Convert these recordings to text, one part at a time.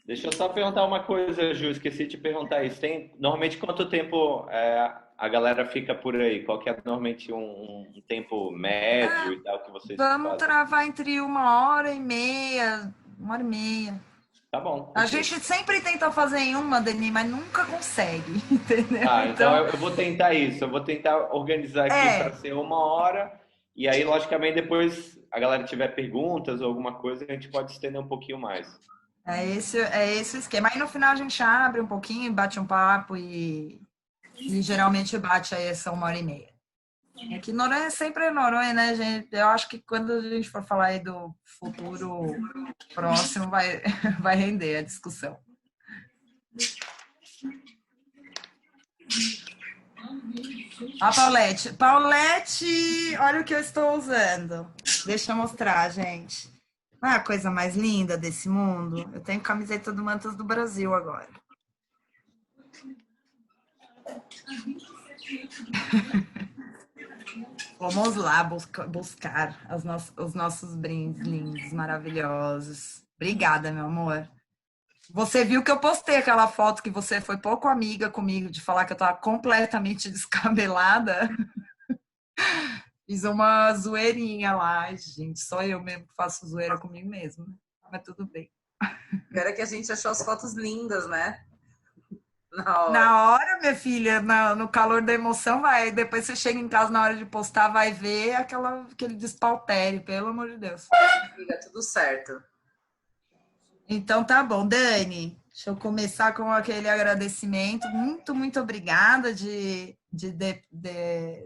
Deixa eu só perguntar uma coisa, Ju, esqueci de perguntar isso. Tem normalmente quanto tempo a galera fica por aí? Qual que é normalmente um tempo médio Ah, e tal que vocês vamos fazem? travar entre 1 hora e meia, 1 hora e meia. Tá bom, A gente perfeito. sempre tenta fazer em uma, Dani, mas nunca consegue, entendeu? Tá, então Então, eu vou tentar isso. Eu vou tentar organizar aqui para é, ser 1 hora e aí, logicamente, depois a galera tiver perguntas ou alguma coisa, a gente pode estender um pouquinho mais. é esse o esquema. Aí no final a gente abre um pouquinho, bate um papo e geralmente bate aí essa 1 hora e meia. É que Noronha sempre é Noronha, né, gente? Eu acho que quando a gente for falar aí do futuro próximo, vai, vai render a discussão. A Paulette. Paulette, olha o que eu estou usando. Deixa eu mostrar, gente. Não é a coisa mais linda desse mundo? Eu tenho camiseta do Mantas do Brasil agora. Vamos lá buscar os nossos brindes lindos, maravilhosos. Obrigada, meu amor. Você viu que eu postei aquela foto que você foi pouco amiga comigo de falar que eu estava completamente descabelada? Fiz uma zoeirinha lá. Ai, gente, só eu mesmo que faço zoeira comigo mesmo, né? Mas tudo bem. Pior é que a gente achou as fotos lindas, né? Na hora. Na hora, minha filha, no calor da emoção, vai. Depois você chega em casa na hora de postar, vai ver aquele despautério, pelo amor de Deus. Fica tudo certo. Então tá bom, Dani. Deixa eu começar com aquele agradecimento. Muito, muito obrigada de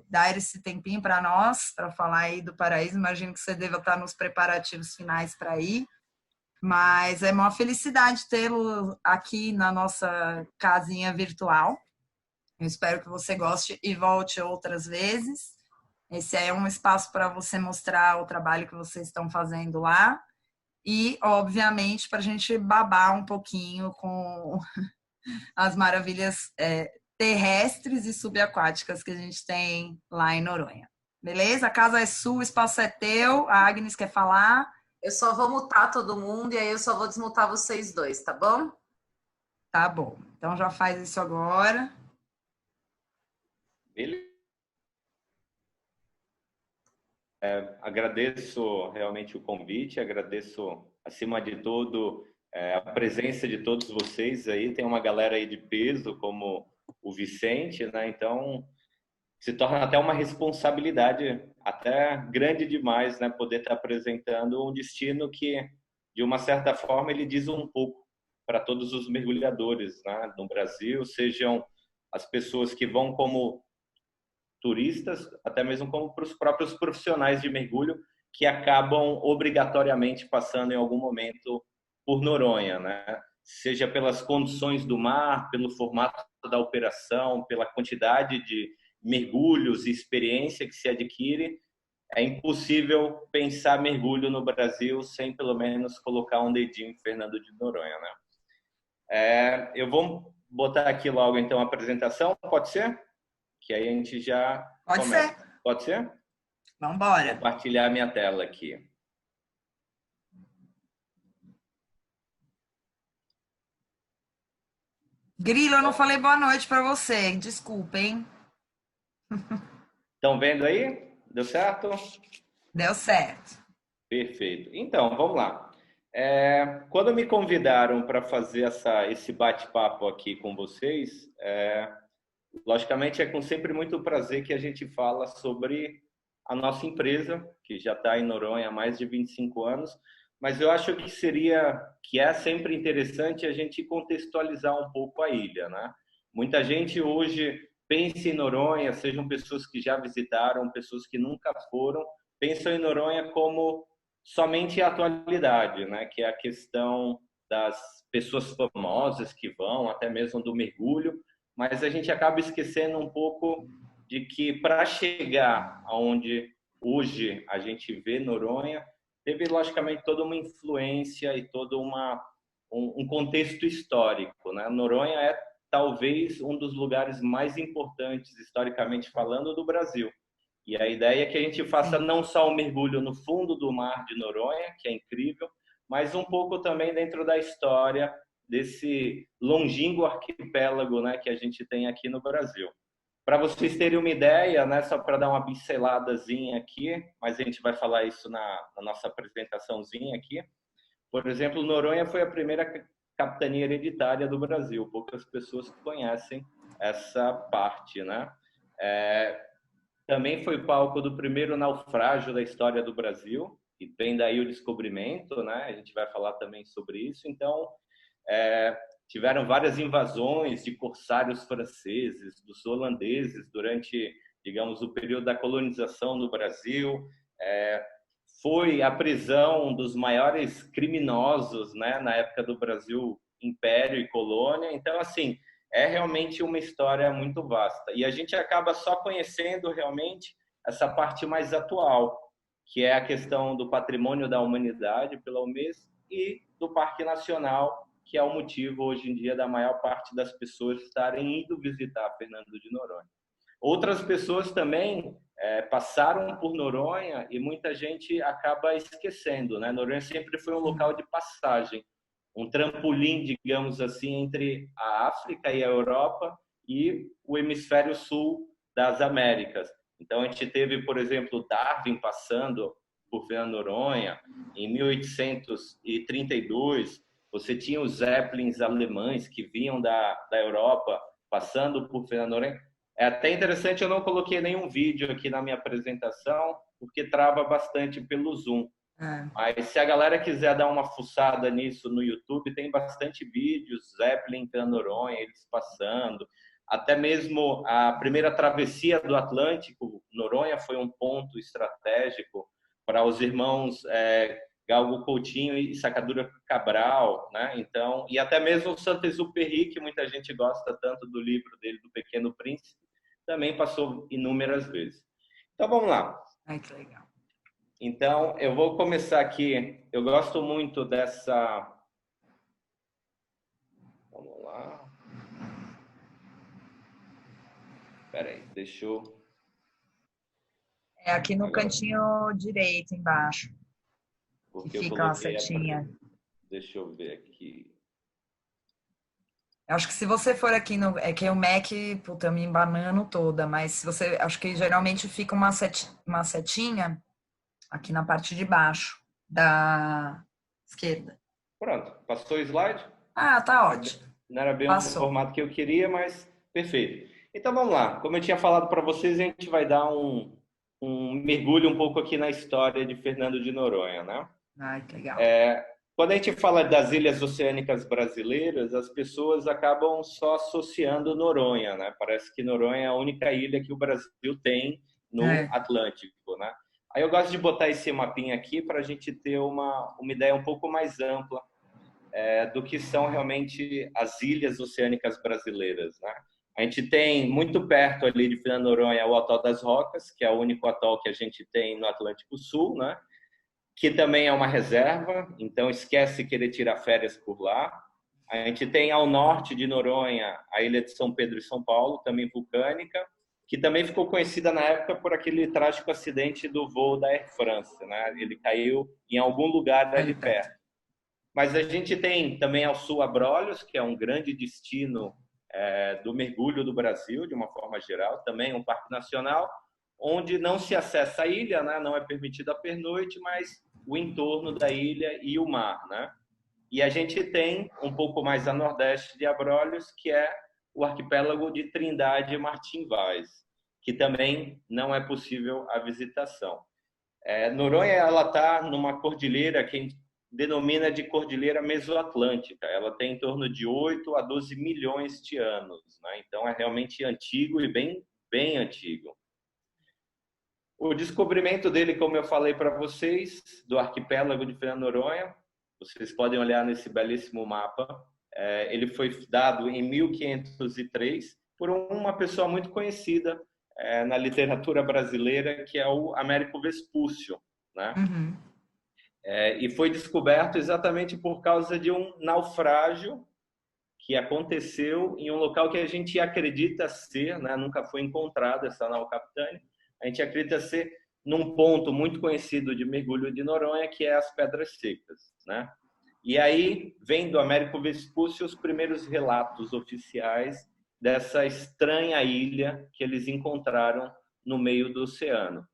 dar esse tempinho para nós, para falar aí do Paraíso. Imagino que você deva estar nos preparativos finais para ir. Mas é uma felicidade tê-lo aqui na nossa casinha virtual. Eu espero que você goste e volte outras vezes. Esse é um espaço para você mostrar o trabalho que vocês estão fazendo lá e, obviamente, para a gente babar um pouquinho com as maravilhas terrestres e subaquáticas que a gente tem lá em Noronha. Beleza? A casa é sua, o espaço é teu. A Agnes quer falar? Eu só vou mutar todo mundo e aí eu só vou desmutar vocês dois, tá bom? Tá bom. Então já faz isso agora. Beleza. Agradeço realmente o convite, agradeço acima de tudo a presença de todos vocês aí. Tem uma galera aí de peso, como o Vicente, né? Então se torna até uma responsabilidade até grande demais, né? Poder estar apresentando um destino que, de uma certa forma, ele diz um pouco para todos os mergulhadores, né? No Brasil, sejam as pessoas que vão como turistas, até mesmo como para os próprios profissionais de mergulho que acabam obrigatoriamente passando em algum momento por Noronha, né? Seja pelas condições do mar, pelo formato da operação, pela quantidade de mergulhos e experiência que se adquire, é impossível pensar mergulho no Brasil sem pelo menos colocar um dedinho em Fernando de Noronha, né? Eu vou botar aqui logo então a apresentação, pode ser? Que aí a gente já Pode começa. ser. Pode ser? Vamos embora. Compartilhar a minha tela aqui. Grilo, eu não falei boa noite para você. Desculpa, hein? Estão vendo aí? Deu certo? Deu certo. Perfeito. Então, vamos lá. Quando me convidaram para fazer esse bate-papo aqui com vocês, logicamente é com sempre muito prazer que a gente fala sobre a nossa empresa, que já está em Noronha há mais de 25 anos, mas eu acho que é sempre interessante a gente contextualizar um pouco a ilha, né? Muita gente hoje pensa em Noronha, sejam pessoas que já visitaram, pessoas que nunca foram, pensam em Noronha como somente a atualidade, né? Que é a questão das pessoas famosas que vão, até mesmo do mergulho, mas a gente acaba esquecendo um pouco de que para chegar aonde hoje a gente vê Noronha, teve logicamente toda uma influência e todo um contexto histórico, né? Noronha é talvez um dos lugares mais importantes historicamente falando do Brasil. E a ideia é que a gente faça Sim. não só um mergulho no fundo do mar de Noronha, que é incrível, mas um pouco também dentro da história desse longínquo arquipélago, né, que a gente tem aqui no Brasil. Para vocês terem uma ideia, né, só para dar uma pinceladazinha aqui, mas a gente vai falar isso na nossa apresentaçãozinha aqui. Por exemplo, Noronha foi a primeira capitania hereditária do Brasil. Poucas pessoas conhecem essa parte, né? Também foi palco do primeiro naufrágio da história do Brasil, e vem daí o descobrimento, né? A gente vai falar também sobre isso. Então, tiveram várias invasões de corsários franceses, dos holandeses, durante, digamos, o período da colonização no Brasil. Foi a prisão dos maiores criminosos, né, na época do Brasil, Império e Colônia. Então, assim, é realmente uma história muito vasta. E a gente acaba só conhecendo realmente essa parte mais atual, que é a questão do patrimônio da humanidade pela Unesco e do Parque Nacional, que é o motivo hoje em dia da maior parte das pessoas estarem indo visitar Fernando de Noronha. Outras pessoas também passaram por Noronha e muita gente acaba esquecendo, né? Noronha sempre foi um local de passagem, um trampolim, digamos assim, entre a África e a Europa e o hemisfério sul das Américas. Então, a gente teve, por exemplo, Darwin passando por Fernando de Noronha. Em 1832, você tinha os Zeppelins alemães que vinham da Europa passando por Fernando de Noronha. É até interessante, eu não coloquei nenhum vídeo aqui na minha apresentação, porque trava bastante pelo Zoom. Mas se a galera quiser dar uma fuçada nisso no YouTube, tem bastante vídeos, Zeppelin, Noronha, eles passando. Até mesmo a primeira travessia do Atlântico, Noronha foi um ponto estratégico para os irmãos Galgo Coutinho e Sacadura Cabral, né? Então, e até mesmo o Saint-Exupéry, que muita gente gosta tanto do livro dele, do Pequeno Príncipe, também passou inúmeras vezes. Então, vamos lá. Ai, que legal. Então, eu vou começar aqui. Eu gosto muito dessa... Vamos lá. Espera aí, deixa eu... É aqui no cantinho direito, embaixo. Porque que fica a setinha. Deixa eu ver aqui. Eu acho que se você for aqui no... É que o Mac, puta, eu me embanando toda, mas se você... Acho que geralmente fica uma setinha aqui na parte de baixo da esquerda. Pronto, passou o slide? Ah, tá ótimo. Não era bem o formato que eu queria, mas perfeito. Então vamos lá. Como eu tinha falado para vocês, a gente vai dar um mergulho um pouco aqui na história de Fernando de Noronha, né? Ai, que legal. Quando a gente fala das ilhas oceânicas brasileiras, as pessoas acabam só associando Noronha, né? Parece que Noronha é a única ilha que o Brasil tem no Atlântico, né? Aí eu gosto de botar esse mapinha aqui para a gente ter uma ideia um pouco mais ampla do que são realmente as ilhas oceânicas brasileiras, né? A gente tem muito perto ali de Fernando de Noronha o Atol das Rocas, que é o único atol que a gente tem no Atlântico Sul, né? Que também é uma reserva, então esquece querer tirar férias por lá. A gente tem ao norte de Noronha a ilha de São Pedro e São Paulo, também vulcânica, que também ficou conhecida na época por aquele trágico acidente do voo da Air France, né? Ele caiu em algum lugar ali perto. Mas a gente tem também ao sul Abrolhos, que é um grande destino do mergulho do Brasil, de uma forma geral, também um parque nacional, onde não se acessa a ilha, né? Não é permitido a pernoite, mas o entorno da ilha e o mar, né? E a gente tem um pouco mais a nordeste de Abrolhos, que é o arquipélago de Trindade e Martim Vaz, que também não é possível a visitação. Noronha, ela está numa cordilheira que a gente denomina de cordilheira mesoatlântica. Ela tem em torno de 8 a 12 milhões de anos, né? Então é realmente antigo e bem, bem antigo. O descobrimento dele, como eu falei para vocês, do arquipélago de Fernando de Noronha, vocês podem olhar nesse belíssimo mapa. Ele foi dado em 1503 por uma pessoa muito conhecida na literatura brasileira, que é o Américo Vespúcio, né? Uhum. E foi descoberto exatamente por causa de um naufrágio que aconteceu em um local que a gente acredita ser, né? Nunca foi encontrado essa nau capitânia, a gente acredita ser num ponto muito conhecido de mergulho de Noronha, que é as Pedras Secas, né? E aí vem do Américo Vespucci os primeiros relatos oficiais dessa estranha ilha que eles encontraram no meio do oceano.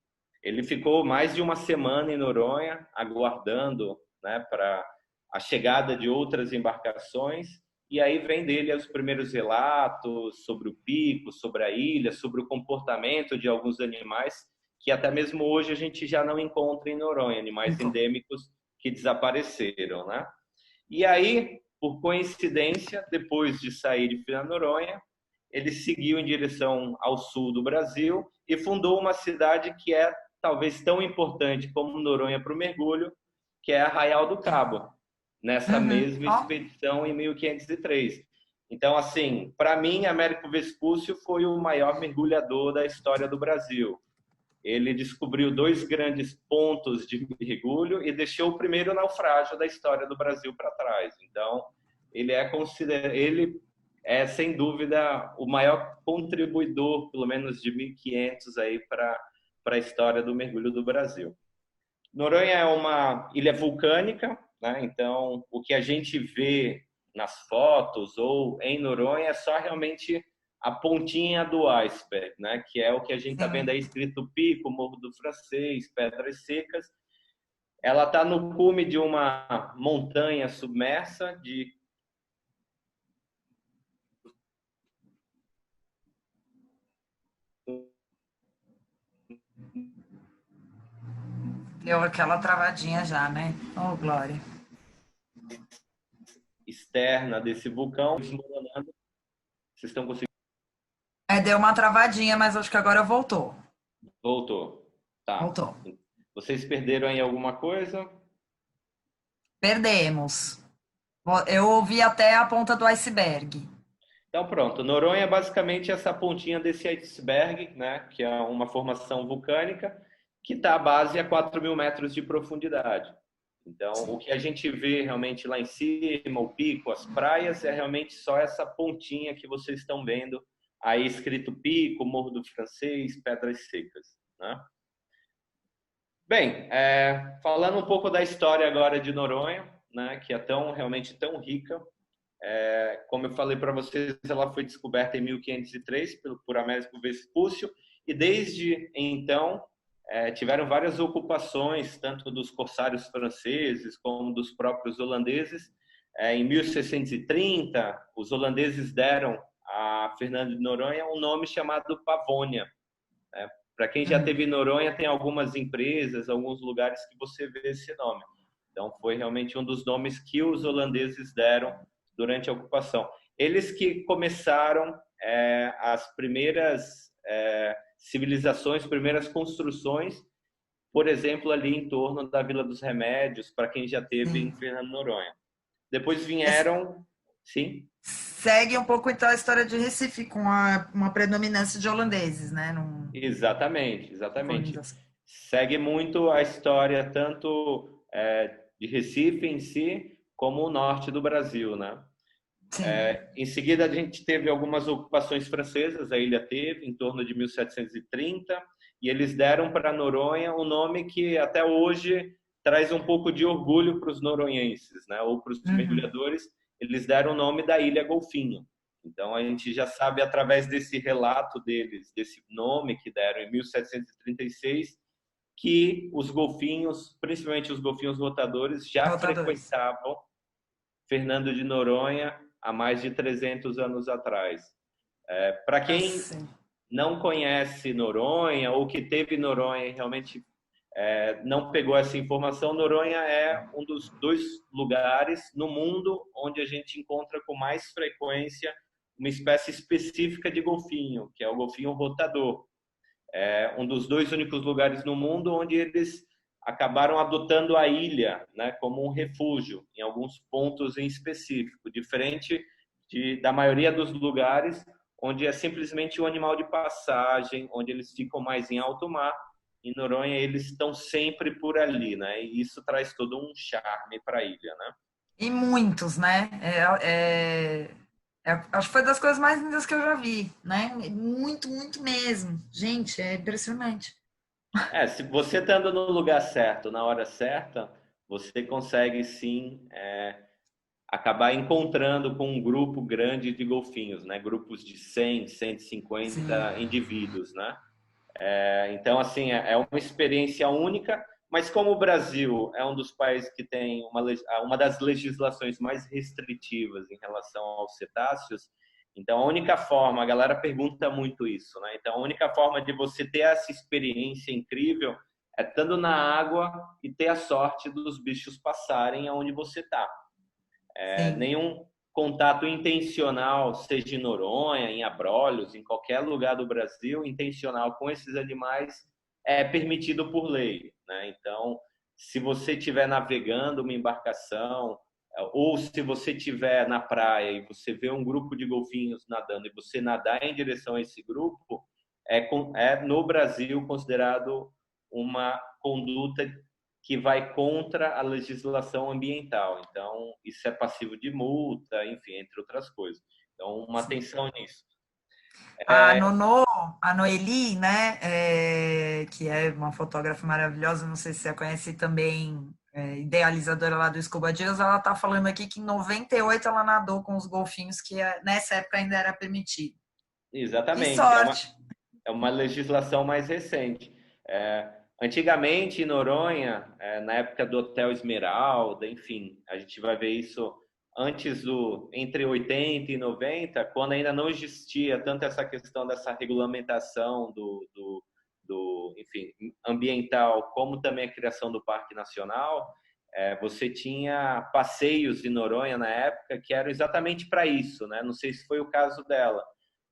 Ele ficou mais de uma semana em Noronha, aguardando, né, para a chegada de outras embarcações, e aí vem dele os primeiros relatos sobre o pico, sobre a ilha, sobre o comportamento de alguns animais, que até mesmo hoje a gente já não encontra em Noronha, animais endêmicos que desapareceram, né? E aí, por coincidência, depois de sair de Fernando de Noronha, ele seguiu em direção ao sul do Brasil e fundou uma cidade que é talvez tão importante como Noronha para o mergulho, que é Arraial do Cabo, nessa mesma expedição em 1503. Então, assim, para mim, Américo Vespucci foi o maior mergulhador da história do Brasil. Ele descobriu 2 grandes pontos de mergulho e deixou o primeiro naufrágio da história do Brasil para trás. Então, ele é sem dúvida o maior contribuidor, pelo menos de 1500 aí para a história do mergulho do Brasil. Noronha é uma ilha vulcânica, né? Então o que a gente vê nas fotos ou em Noronha é só realmente a pontinha do iceberg, né? Que é o que a gente está vendo aí escrito Pico, Morro do Francês, Pedras Secas. Ela está no cume de uma montanha submersa de Deu aquela travadinha já, né? Oh, glória. Externa desse vulcão desmoronando. Vocês estão conseguindo? Deu uma travadinha, mas acho que agora voltou. Voltou. Tá. Voltou. Vocês perderam aí alguma coisa? Perdemos. Eu ouvi até a ponta do iceberg. Então pronto, Noronha é basicamente essa pontinha desse iceberg, né? Que é uma formação vulcânica que está à base a 4.000 metros de profundidade. Então, o que a gente vê realmente lá em cima, o pico, as praias, é realmente só essa pontinha que vocês estão vendo aí escrito Pico, Morro do Francês, Pedras Secas, né? Bem, falando um pouco da história agora de Noronha, né, que é realmente tão rica. Como eu falei para vocês, ela foi descoberta em 1503 por Américo Vespucci, e desde então tiveram várias ocupações, tanto dos corsários franceses como dos próprios holandeses. Em 1630, os holandeses deram a Fernando de Noronha um nome chamado Pavônia. Para quem já teve em Noronha, tem algumas empresas, alguns lugares que você vê esse nome. Então, foi realmente um dos nomes que os holandeses deram durante a ocupação. Eles que começaram as primeiras civilizações, primeiras construções, por exemplo, ali em torno da Vila dos Remédios, para quem já teve em Fernando de Noronha. Depois vieram... Sim? Segue um pouco, então, a história de Recife, com uma predominância de holandeses, né? Exatamente. Segue muito a história, tanto de Recife em si, como o norte do Brasil, né? Em seguida, a gente teve algumas ocupações francesas, a ilha teve, em torno de 1730, e eles deram para Noronha um nome que até hoje traz um pouco de orgulho para os noronhenses, né? Ou para os mergulhadores. Eles deram o nome da Ilha Golfinho. Então, a gente já sabe, através desse relato deles, desse nome que deram em 1736, que os golfinhos, principalmente os golfinhos rotadores, já frequentavam Fernando de Noronha há mais de 300 anos atrás. Para quem não conhece Noronha ou que teve Noronha e realmente não pegou essa informação, Noronha é um dos 2 lugares no mundo onde a gente encontra com mais frequência uma espécie específica de golfinho, que é o golfinho rotador. É um dos 2 únicos lugares no mundo onde eles acabaram adotando a ilha, né, como um refúgio, em alguns pontos em específico, diferente da maioria dos lugares, onde é simplesmente um animal de passagem, onde eles ficam mais em alto mar. Em Noronha, eles estão sempre por ali, né? E isso traz todo um charme para a ilha, né? E muitos, né? Acho que foi das coisas mais lindas que eu já vi, né? Muito, muito mesmo. Gente, é impressionante. Se você estando no lugar certo, na hora certa, você consegue sim acabar encontrando com um grupo grande de golfinhos, né? Grupos de 100, Sim. 150 indivíduos, né? Então, assim, é uma experiência única, mas como o Brasil é um dos países que tem uma das legislações mais restritivas em relação aos cetáceos, então a única forma, a galera pergunta muito isso, né? Então, a única forma de você ter essa experiência incrível é estando na água e ter a sorte dos bichos passarem aonde você está. Sim. Nenhum contato intencional, seja em Noronha, em Abrolhos, em qualquer lugar do Brasil, intencional com esses animais é permitido por lei, né? Então, se você estiver navegando uma embarcação ou se você estiver na praia e você vê um grupo de golfinhos nadando e você nadar em direção a esse grupo, é no Brasil considerado uma conduta que vai contra a legislação ambiental. Então, isso é passivo de multa, enfim, entre outras coisas. Então, uma Sim. atenção nisso. A Nono, a Noeli, né, que é uma fotógrafa maravilhosa, não sei se você conhece também, idealizadora lá do Scuba Dias, ela tá falando aqui que em 98 ela nadou com os golfinhos, que nessa época ainda era permitido. Que Exatamente, sorte! é uma legislação mais recente. Antigamente, em Noronha, na época do Hotel Esmeralda, enfim, a gente vai ver isso entre 80 e 90, quando ainda não existia tanto essa questão dessa regulamentação enfim, ambiental, como também a criação do Parque Nacional. Você tinha passeios em Noronha na época que eram exatamente para isso, né? Não sei se foi o caso dela.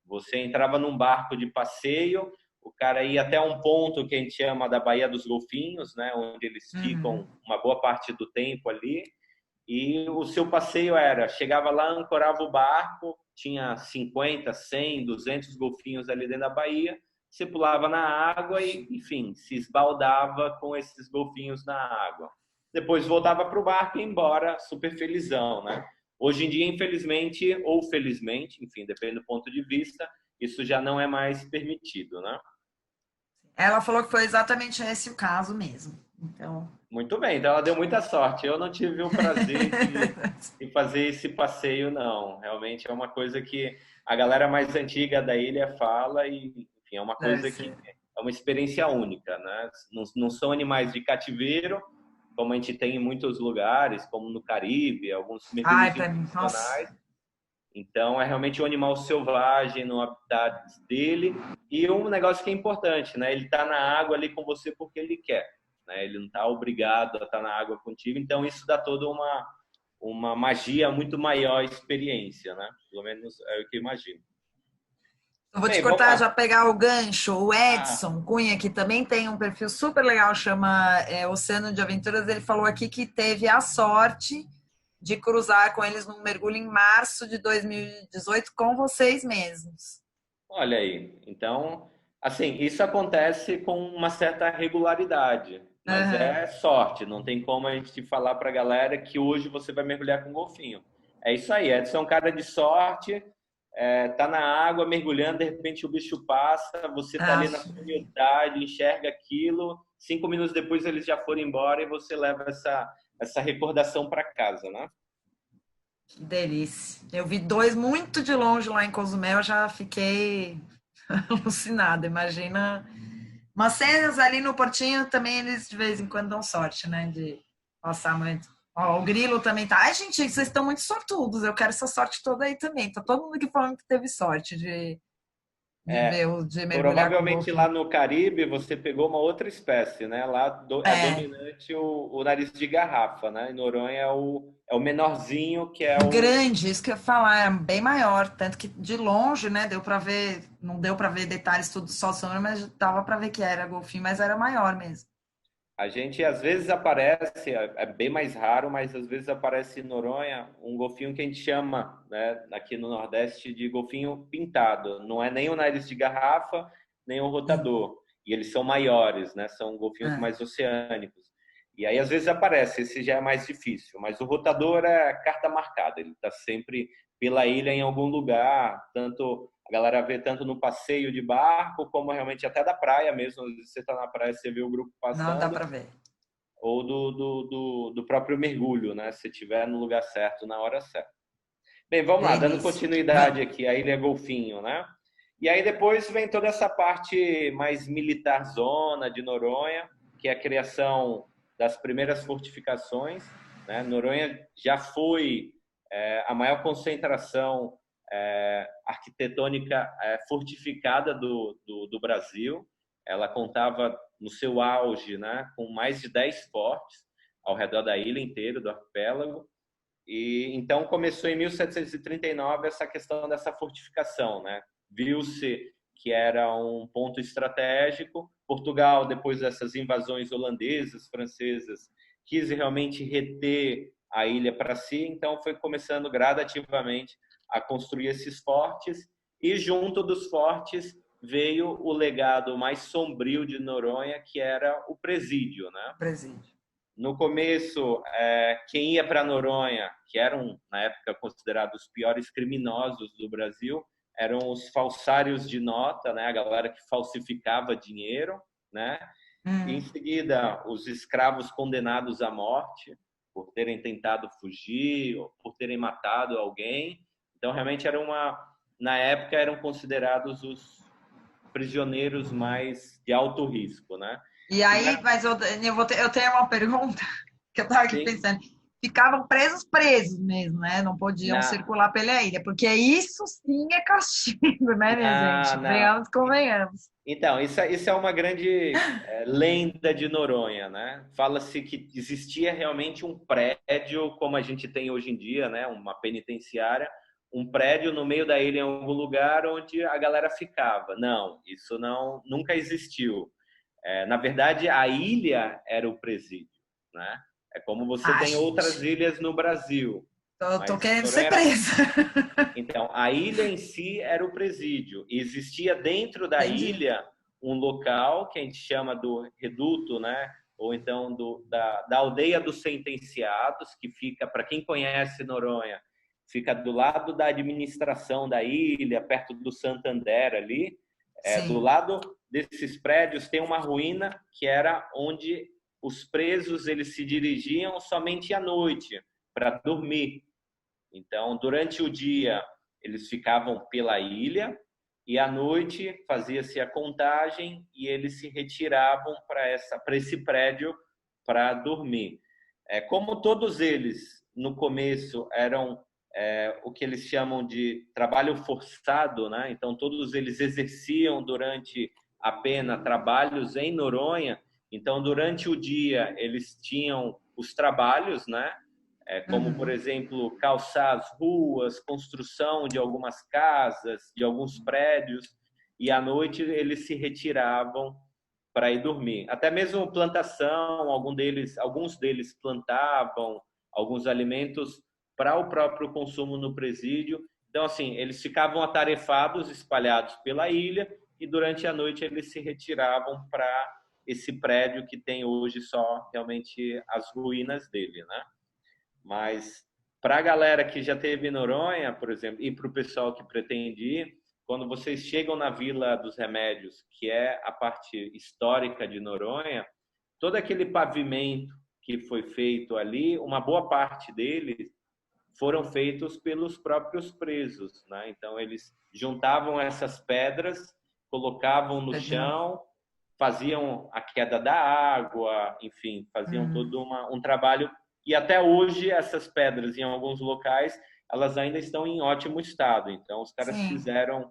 Você entrava num barco de passeio, o cara ia até um ponto que a gente chama da Baía dos Golfinhos, né, onde eles ficam uma boa parte do tempo ali, e o seu passeio chegava lá, ancorava o barco, tinha 50, 100, 200 golfinhos ali dentro da baía, você pulava na água e, enfim, se esbaldava com esses golfinhos na água. Depois voltava para o barco e ia embora, super felizão, né? Hoje em dia, infelizmente, ou felizmente, enfim, depende do ponto de vista, isso já não é mais permitido, né? Ela falou que foi exatamente esse o caso mesmo. Então, Muito bem, então ela deu muita sorte. Eu não tive o prazer de fazer esse passeio, não. Realmente é uma coisa que a galera mais antiga da ilha fala e, enfim, é uma deve coisa que ser. é uma experiência única, né? Não são animais de cativeiro, como a gente tem em muitos lugares, como no Caribe, alguns Ai, mergulhos para mim, nossa. internacionais. Então, é realmente um animal selvagem no habitat dele. E um negócio que é importante, né? Ele está na água ali com você porque ele quer, né? Ele não está obrigado a estar na água contigo. Então, isso dá toda uma magia muito maior à experiência, né? Pelo menos é o que eu imagino. Eu vou te Bem, vamos cortar, lá. já pegar o gancho. O Ah, Edson Cunha, que também tem um perfil super legal, chama Oceano de Aventuras. Ele falou aqui que teve a sorte de cruzar com eles num mergulho em março de 2018 com vocês mesmos. olha aí. Então, assim, isso acontece com uma certa regularidade, mas Aham. é sorte. Não tem como a gente falar para a galera que hoje você vai mergulhar com golfinho. É isso aí. Edson é um cara de sorte, tá na água mergulhando, de repente o bicho passa, você tá Ah, ali na sua humildade, enxerga aquilo. 5 minutos depois eles já foram embora e você leva essa recordação para casa, né? que delícia. Eu vi dois muito de longe lá em Cozumel, já fiquei alucinada. Imagina. Umas cenas ali no Portinho também eles de vez em quando dão sorte, né? De passar muito. Ó, o Grilo também tá. Ai, gente, vocês estão muito sortudos. Eu quero essa sorte toda aí também. Tá todo mundo aqui falando que teve sorte de ver, de mergulhar com Provavelmente lá golfinho. no Caribe você pegou uma outra espécie, né? Lá é É, dominante o nariz de garrafa, né? Em Noronha é o menorzinho, que é o o. grande, isso que eu ia falar, é bem maior. Tanto que de longe, né? Deu para ver, não deu para ver detalhes tudo só sombra, mas dava para ver que era golfinho, mas era maior mesmo. A gente às vezes aparece, é bem mais raro, mas às vezes aparece em Noronha um golfinho que a gente chama, né, aqui no Nordeste, de golfinho pintado. Não é nem o nariz de garrafa, nem o Sim. rotador. E eles são maiores, né? São golfinhos É. mais oceânicos. E aí às vezes aparece, esse já é mais difícil. Mas o rotador é carta marcada, ele está sempre pela ilha em algum lugar, tanto a galera vê tanto no passeio de barco, como realmente até da praia mesmo. Às vezes você está na praia, você vê o grupo Não dá passando. para ver. ou do próprio mergulho, né? Se estiver no lugar certo, na hora certa. Bem, vamos lá, dando continuidade aqui, a Ilha Golfinho, né? E aí depois vem toda essa parte mais militar zona de Noronha, que é a criação das primeiras fortificações, né? Noronha já foi a maior concentração arquitetônica fortificada do Brasil. Ela contava no seu auge, né, com mais de 10 fortes ao redor da ilha inteira, do arquipélago. E então começou em 1739 essa questão dessa fortificação, né? Viu-se que era um ponto estratégico. Portugal, depois dessas invasões holandesas, francesas, quis realmente reter a ilha para si, então foi começando gradativamente a construir esses fortes, e junto dos fortes veio o legado mais sombrio de Noronha, que era o presídio, né? Presídio. No começo, quem ia para Noronha, que eram, na época, considerados os piores criminosos do Brasil, eram os falsários de nota, né? A galera que falsificava dinheiro, né? E, em seguida, os escravos condenados à morte por terem tentado fugir ou por terem matado alguém. Então, realmente, na época, eram considerados os prisioneiros mais de alto risco, né? E aí, mas eu tenho uma pergunta que eu estava aqui pensando. Ficavam presos mesmo, né? Não podiam circular pela ilha, porque isso sim é castigo, né, minha gente? Venhamos, convenhamos. Então, isso é uma grande lenda de Noronha, né? Fala-se que existia realmente um prédio, como a gente tem hoje em dia, né? Uma penitenciária, um prédio no meio da ilha em algum lugar onde a galera ficava. Não, isso nunca existiu. Na verdade, a ilha era o presídio, né? É como você tem outras ilhas no Brasil. Tô querendo ser presa. Então, a ilha em si era o presídio. E existia dentro da ilha um local que a gente chama do reduto, né? Ou então da aldeia dos sentenciados, que fica, para quem conhece Noronha, fica do lado da administração da ilha, perto do Santander ali. Do lado desses prédios tem uma ruína que era onde os presos eles se dirigiam somente à noite para dormir. Então, durante o dia, eles ficavam pela ilha e à noite fazia-se a contagem e eles se retiravam para esse prédio para dormir. Como todos eles, no começo, eram o que eles chamam de trabalho forçado, né? Então, todos eles exerciam durante a pena trabalhos em Noronha. Então, durante o dia, eles tinham os trabalhos, né? Como, por exemplo, calçar as ruas, construção de algumas casas, de alguns prédios, e à noite eles se retiravam para ir dormir. Até mesmo plantação, alguns deles plantavam alguns alimentos para o próprio consumo no presídio. Então, assim, eles ficavam atarefados, espalhados pela ilha, e durante a noite eles se retiravam para esse prédio que tem hoje só realmente as ruínas dele, né? Mas para a galera que já teve em Noronha, por exemplo, e para o pessoal que pretende ir, quando vocês chegam na Vila dos Remédios, que é a parte histórica de Noronha, todo aquele pavimento que foi feito ali, uma boa parte deles foram feitos pelos próprios presos, né? Então eles juntavam essas pedras, colocavam no chão, faziam a queda da água, enfim, faziam todo um trabalho. E até hoje essas pedras em alguns locais elas ainda estão em ótimo estado. Então os caras fizeram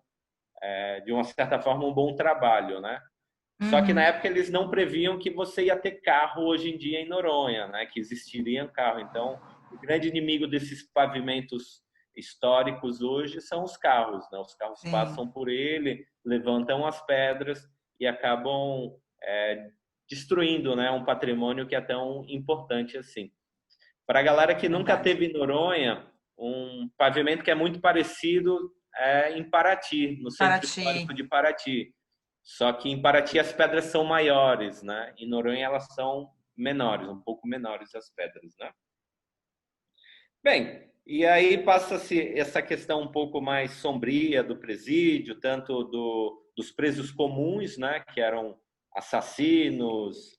de uma certa forma um bom trabalho, né? Só que na época eles não previam que você ia ter carro hoje em dia em Noronha, né? Que existiria carro. Então o grande inimigo desses pavimentos históricos hoje são os carros, né? Os carros passam por ele, levantam as pedras e acabam destruindo, né, um patrimônio que é tão importante assim. Para a galera que nunca teve em Noronha, um pavimento que é muito parecido em Paraty, no centro histórico de Paraty. Só que em Paraty as pedras são maiores, né? Em Noronha elas são menores, um pouco menores as pedras, né? Bem, e aí passa-se essa questão um pouco mais sombria do presídio, tanto dos presos comuns, né, que eram assassinos,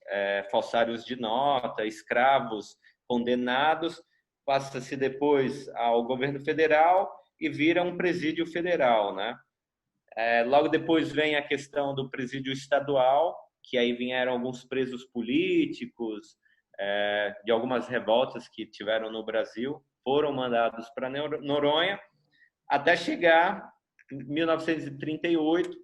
falsários de nota, escravos condenados, passa-se depois ao governo federal e vira um presídio federal, né? Logo depois vem a questão do presídio estadual, que aí vieram alguns presos políticos, de algumas revoltas que tiveram no Brasil, foram mandados para Noronha, até chegar em 1938,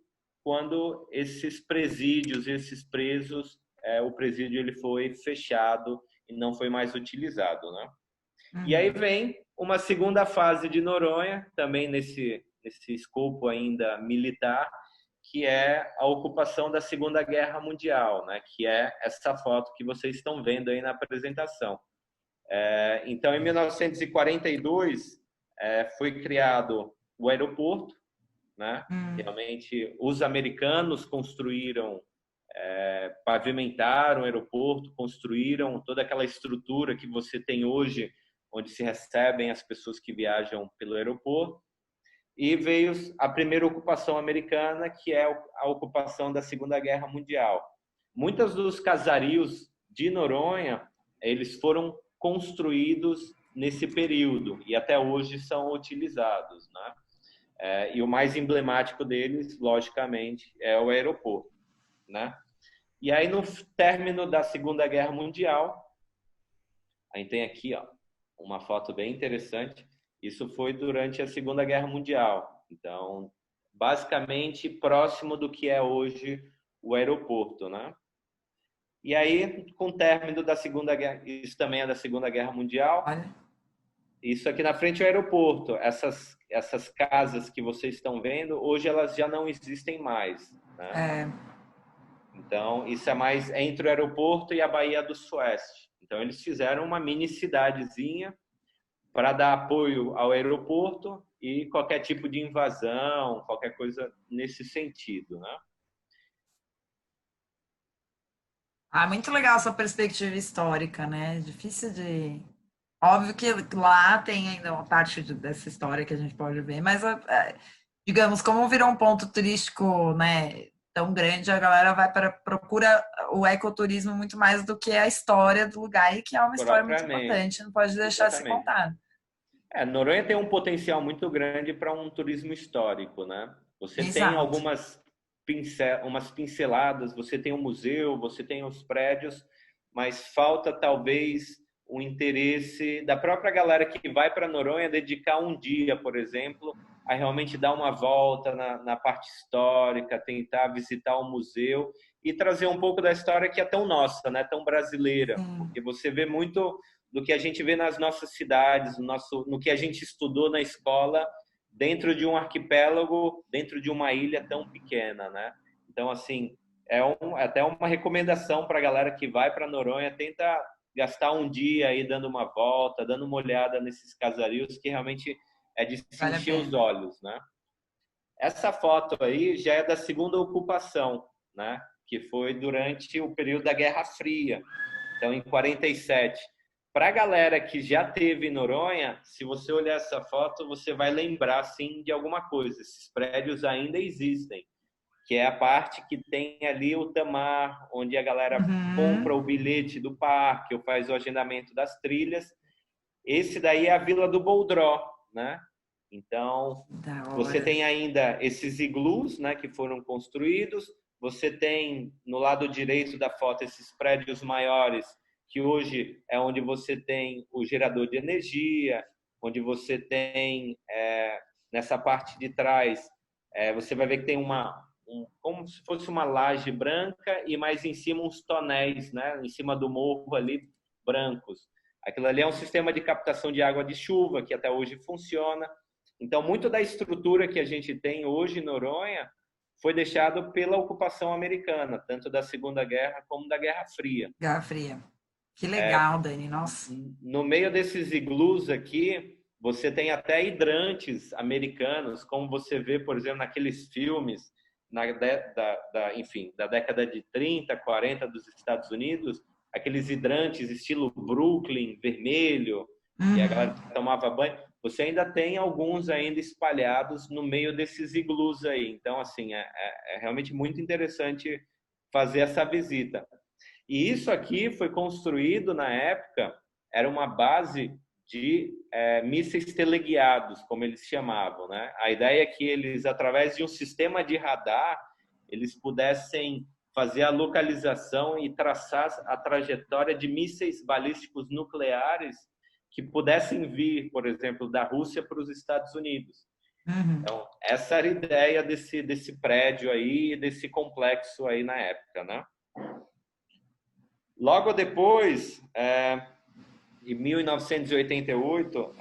quando esses presídios, esses presos, o presídio ele foi fechado e não foi mais utilizado, né? E aí vem uma segunda fase de Noronha, também nesse escopo ainda militar, que é a ocupação da Segunda Guerra Mundial, né? Que é essa foto que vocês estão vendo aí na apresentação. Então, em 1942, foi criado o aeroporto, né? Realmente, os americanos construíram, pavimentaram o aeroporto, construíram toda aquela estrutura que você tem hoje, onde se recebem as pessoas que viajam pelo aeroporto. E veio a primeira ocupação americana, que é a ocupação da Segunda Guerra Mundial. Muitos dos casarios de Noronha, eles foram construídos nesse período e até hoje são utilizados, né? E o mais emblemático deles, logicamente, é o aeroporto, né? E aí, no término da Segunda Guerra Mundial, a gente tem aqui, ó, uma foto bem interessante. Isso foi durante a Segunda Guerra Mundial. Então, basicamente, próximo do que é hoje o aeroporto, né? E aí, com o término da Segunda Guerra, isso também é da Segunda Guerra Mundial. Isso aqui na frente é o aeroporto. Essas casas que vocês estão vendo, hoje elas já não existem mais, né? Então, isso é mais entre o aeroporto e a Baía do Sueste. Então, eles fizeram uma mini cidadezinha para dar apoio ao aeroporto e qualquer tipo de invasão, qualquer coisa nesse sentido, né? Muito legal essa perspectiva histórica, né? Difícil de... Óbvio que lá tem ainda uma parte dessa história que a gente pode ver, mas, digamos, como virou um ponto turístico, né, tão grande, a galera procura o ecoturismo muito mais do que a história do lugar, e que é uma história muito importante, não pode deixar de ser contada. Noronha tem um potencial muito grande para um turismo histórico, né? Você tem umas pinceladas, você tem um museu, você tem os prédios, mas falta talvez o interesse da própria galera que vai para Noronha dedicar um dia, por exemplo, a realmente dar uma volta na parte histórica, tentar visitar o museu e trazer um pouco da história que é tão nossa, né? Tão brasileira. Porque você vê muito do que a gente vê nas nossas cidades, no que a gente estudou na escola, dentro de um arquipélago, dentro de uma ilha tão pequena, né? Então, assim, até uma recomendação para a galera que vai para Noronha, tenta gastar um dia aí dando uma volta, dando uma olhada nesses casarios, que realmente é de se encher os olhos, né? Essa foto aí já é da segunda ocupação, né? Que foi durante o período da Guerra Fria. Então, em 47. Para a galera que já teve em Noronha, se você olhar essa foto, você vai lembrar, sim, de alguma coisa. Esses prédios ainda existem, que é a parte que tem ali o Tamar, onde a galera compra o bilhete do parque ou faz o agendamento das trilhas. Esse daí é a Vila do Boldró, né? Então, você tem ainda esses iglus, né, que foram construídos. Você tem, no lado direito da foto, esses prédios maiores, que hoje é onde você tem o gerador de energia, onde você tem, nessa parte de trás, você vai ver que tem como se fosse uma laje branca e mais em cima uns tonéis, né, em cima do morro ali, brancos. Aquilo ali é um sistema de captação de água de chuva, que até hoje funciona. Então, muito da estrutura que a gente tem hoje em Noronha foi deixado pela ocupação americana, tanto da Segunda Guerra como da Guerra Fria. Guerra Fria. Que legal, Dani, nossa. No meio desses iglus aqui, você tem até hidrantes americanos, como você vê, por exemplo, naqueles filmes da década de 30, 40 dos Estados Unidos, aqueles hidrantes estilo Brooklyn, vermelho, que a galera tomava banho. Você ainda tem alguns ainda espalhados no meio desses iglus aí. Então, assim, é realmente muito interessante fazer essa visita. E isso aqui foi construído na época, era uma base de mísseis teleguiados, como eles chamavam, né? A ideia é que eles, através de um sistema de radar, eles pudessem fazer a localização e traçar a trajetória de mísseis balísticos nucleares que pudessem vir, por exemplo, da Rússia para os Estados Unidos. Então, essa era a ideia desse prédio aí, desse complexo aí na época, né? Logo depois, em 1988,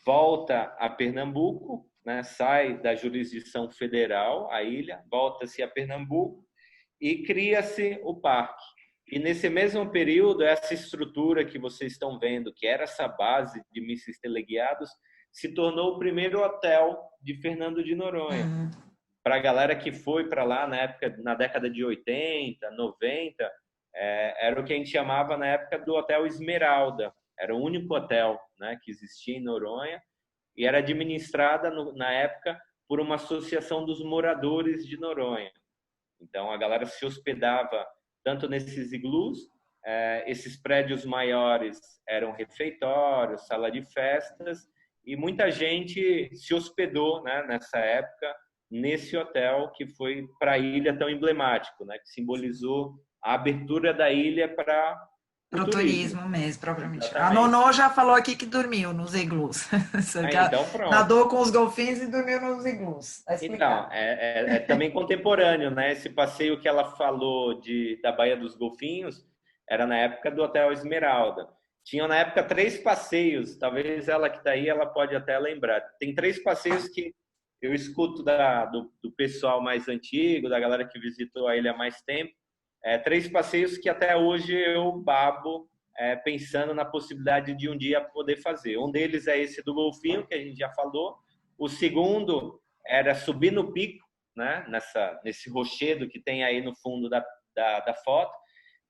volta a Pernambuco, né? Sai da jurisdição federal, a ilha, volta-se a Pernambuco e cria-se o parque. E nesse mesmo período, essa estrutura que vocês estão vendo, que era essa base de mísseis teleguiados, se tornou o primeiro hotel de Fernando de Noronha. Para a galera que foi para lá na década de 80, 90, era o que a gente chamava na época do Hotel Esmeralda. Era o único hotel, né, que existia em Noronha e era administrada na época por uma associação dos moradores de Noronha. Então a galera se hospedava tanto nesses iglus, esses prédios maiores eram refeitórios, sala de festas, e muita gente se hospedou, né, nessa época nesse hotel que foi para a ilha tão emblemático, né, que simbolizou a abertura da ilha para o turismo mesmo, propriamente. Exatamente. A Nonô já falou aqui que dormiu nos iglus. Então, pronto. Nadou com os golfinhos e dormiu nos iglus. Então, é também contemporâneo, né? Esse passeio que ela falou da Baía dos Golfinhos era na época do Hotel Esmeralda. Tinham, na época, 3 passeios. Talvez ela que está aí, ela pode até lembrar. Tem 3 passeios que eu escuto do pessoal mais antigo, da galera que visitou a ilha há mais tempo. 3 passeios que até hoje eu babo pensando na possibilidade de um dia poder fazer. Um deles é esse do golfinho, que a gente já falou. O segundo era subir no pico, né? Nesse rochedo que tem aí no fundo da foto,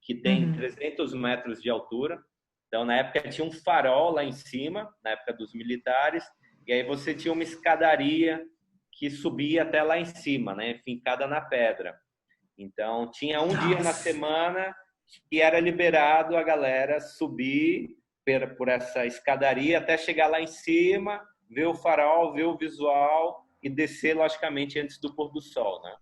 que tem 300 metros de altura. Então, na época, tinha um farol lá em cima, na época dos militares, e aí você tinha uma escadaria que subia até lá em cima, né? Fincada na pedra. Então, tinha um dia na semana que era liberado a galera subir por essa escadaria até chegar lá em cima, ver o farol, ver o visual e descer, logicamente, antes do pôr do sol, né?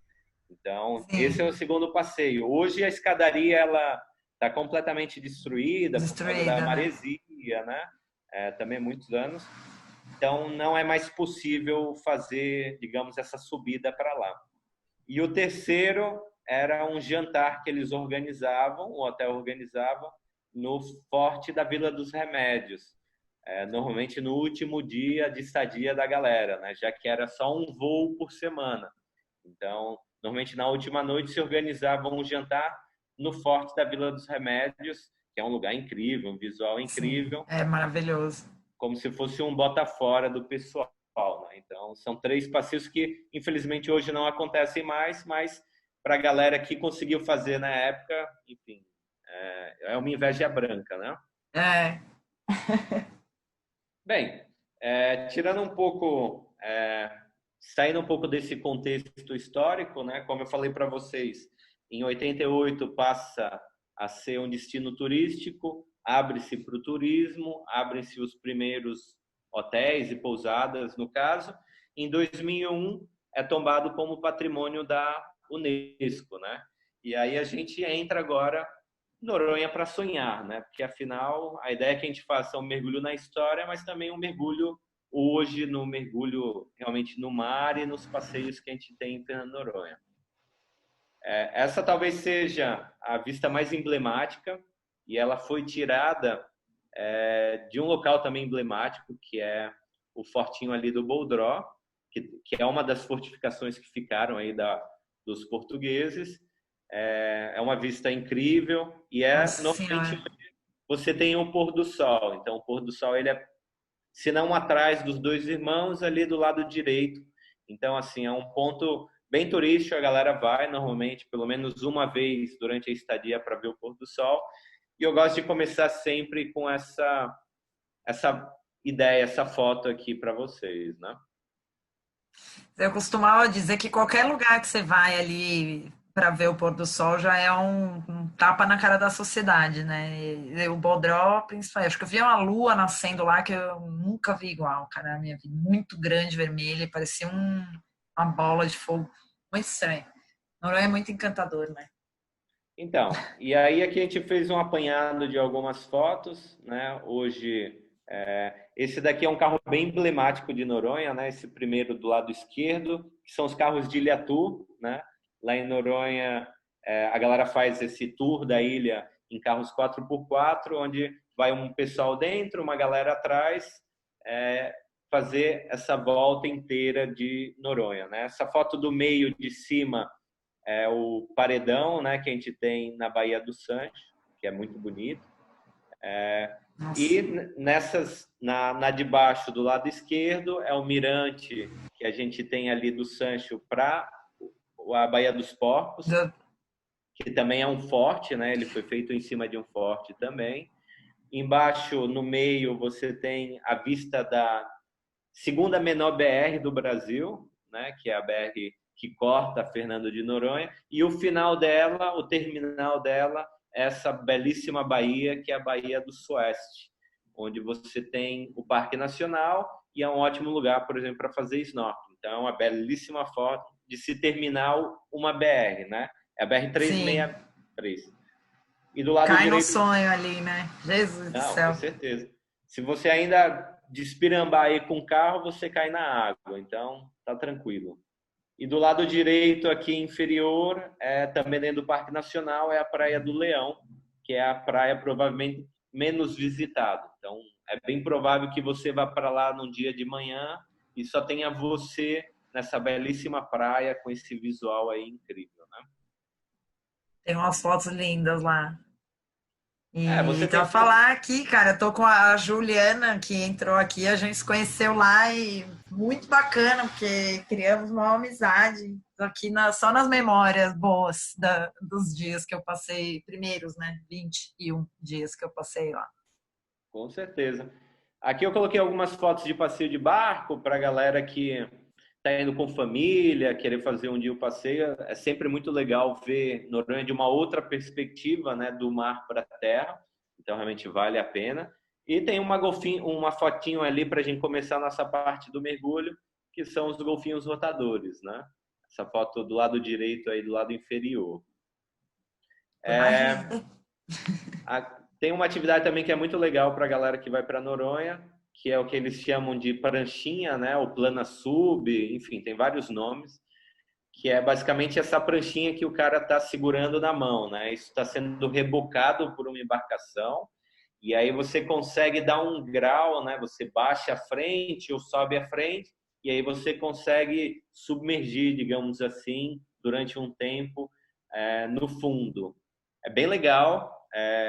Então, esse é o segundo passeio. Hoje, a escadaria ela está completamente destruída por causa da maresia, né? Também muitos anos. Então, não é mais possível fazer, digamos, essa subida para lá. E o terceiro era um jantar que eles organizavam, o hotel organizava, no Forte da Vila dos Remédios, normalmente no último dia de estadia da galera, né? Já que era só um voo por semana. Então, normalmente na última noite se organizava um jantar no Forte da Vila dos Remédios, que é um lugar incrível, um visual incrível. Sim, é maravilhoso. Como se fosse um bota fora do pessoal, né? Então, são 3 passeios que, infelizmente, hoje não acontecem mais, mas para a galera que conseguiu fazer na época, enfim, é uma inveja branca, né? Bem, tirando um pouco, saindo um pouco desse contexto histórico, né? Como eu falei para vocês, em 88 passa a ser um destino turístico, abre-se para o turismo, abrem-se os primeiros hotéis e pousadas, no caso. Em 2001 é tombado como patrimônio da Unesco, né? E aí a gente entra agora em Noronha para sonhar, né? Porque afinal a ideia é que a gente faça um mergulho na história, mas também um mergulho hoje, no mergulho realmente no mar e nos passeios que a gente tem em Fernando de Noronha. Essa talvez seja a vista mais emblemática e ela foi tirada de um local também emblemático, que é o fortinho ali do Boldró, que é uma das fortificações que ficaram aí dos portugueses. É uma vista incrível e normalmente você tem o pôr do sol. Então, o pôr do sol ele se não atrás dos Dois Irmãos, ali do lado direito. Então, assim, é um ponto bem turístico. A galera vai normalmente pelo menos uma vez durante a estadia para ver o pôr do sol. E eu gosto de começar sempre com essa ideia, essa foto aqui para vocês, né? Eu costumava dizer que qualquer lugar que você vai ali para ver o pôr do sol já é um tapa na cara da sociedade, né? E o Bodró, principalmente, acho que eu vi uma lua nascendo lá que eu nunca vi igual, cara, na minha vida. Muito grande, vermelha, parecia uma bola de fogo. Muito estranho. Noronha é muito encantador, né? Então, e aí aqui a gente fez um apanhado de algumas fotos, né? Hoje, esse daqui é um carro bem emblemático de Noronha, né? Esse primeiro do lado esquerdo, que são os carros de Ilhatu, né? Lá em Noronha, a galera faz esse tour da ilha em carros 4x4, onde vai um pessoal dentro, uma galera atrás, fazer essa volta inteira de Noronha, né? Essa foto do meio de cima é o paredão, né, que a gente tem na Baía do Sancho, que é muito bonito. E na de baixo, do lado esquerdo, é o mirante que a gente tem ali do Sancho para a Baía dos Porcos, que também é um forte, né? Ele foi feito em cima de um forte também. Embaixo, no meio, você tem a vista da segunda menor BR do Brasil, né? Que é a BR que corta Fernando de Noronha, e o final dela, o terminal dela, é essa belíssima baía, que é a Baía do Sueste, onde você tem o Parque Nacional e é um ótimo lugar, por exemplo, para fazer snorkeling. Então, é uma belíssima foto de se terminar uma BR, né? É a BR-363. E do lado Cai no direito... sonho ali, né? Jesus do Não, céu. com certeza. Se você ainda despirambar aí com o carro, você cai na água. Então, tá tranquilo. E do lado direito, aqui inferior, também dentro do Parque Nacional, é a Praia do Leão, que é a praia provavelmente menos visitada. Então, é bem provável que você vá para lá num dia de manhã e só tenha você nessa belíssima praia com esse visual aí incrível, né? Tem umas fotos lindas lá. E Você então, tem a falar aqui, cara, eu tô com a Juliana, que entrou aqui, a gente se conheceu lá e muito bacana, porque criamos uma amizade aqui só nas memórias boas dos dias que eu passei, primeiros, né? 21 dias que eu passei lá. Com certeza. Aqui eu coloquei algumas fotos de passeio de barco para a galera que está indo com família, querer fazer um dia o passeio. É sempre muito legal ver Noronha de uma outra perspectiva, né, do mar para a terra. Então, realmente vale a pena. E tem uma fotinho ali para a gente começar a nossa parte do mergulho, que são os golfinhos rotadores, né? Essa foto do lado direito aí, do lado inferior. Imagina. Tem uma atividade também que é muito legal para a galera que vai para Noronha, que é o que eles chamam de pranchinha, né? O plana sub, enfim, tem vários nomes, que é basicamente essa pranchinha que o cara está segurando na mão, né? Isso está sendo rebocado por uma embarcação e aí você consegue dar um grau, né? Você baixa a frente ou sobe a frente e aí você consegue submergir, digamos assim, durante um tempo no fundo. É bem legal.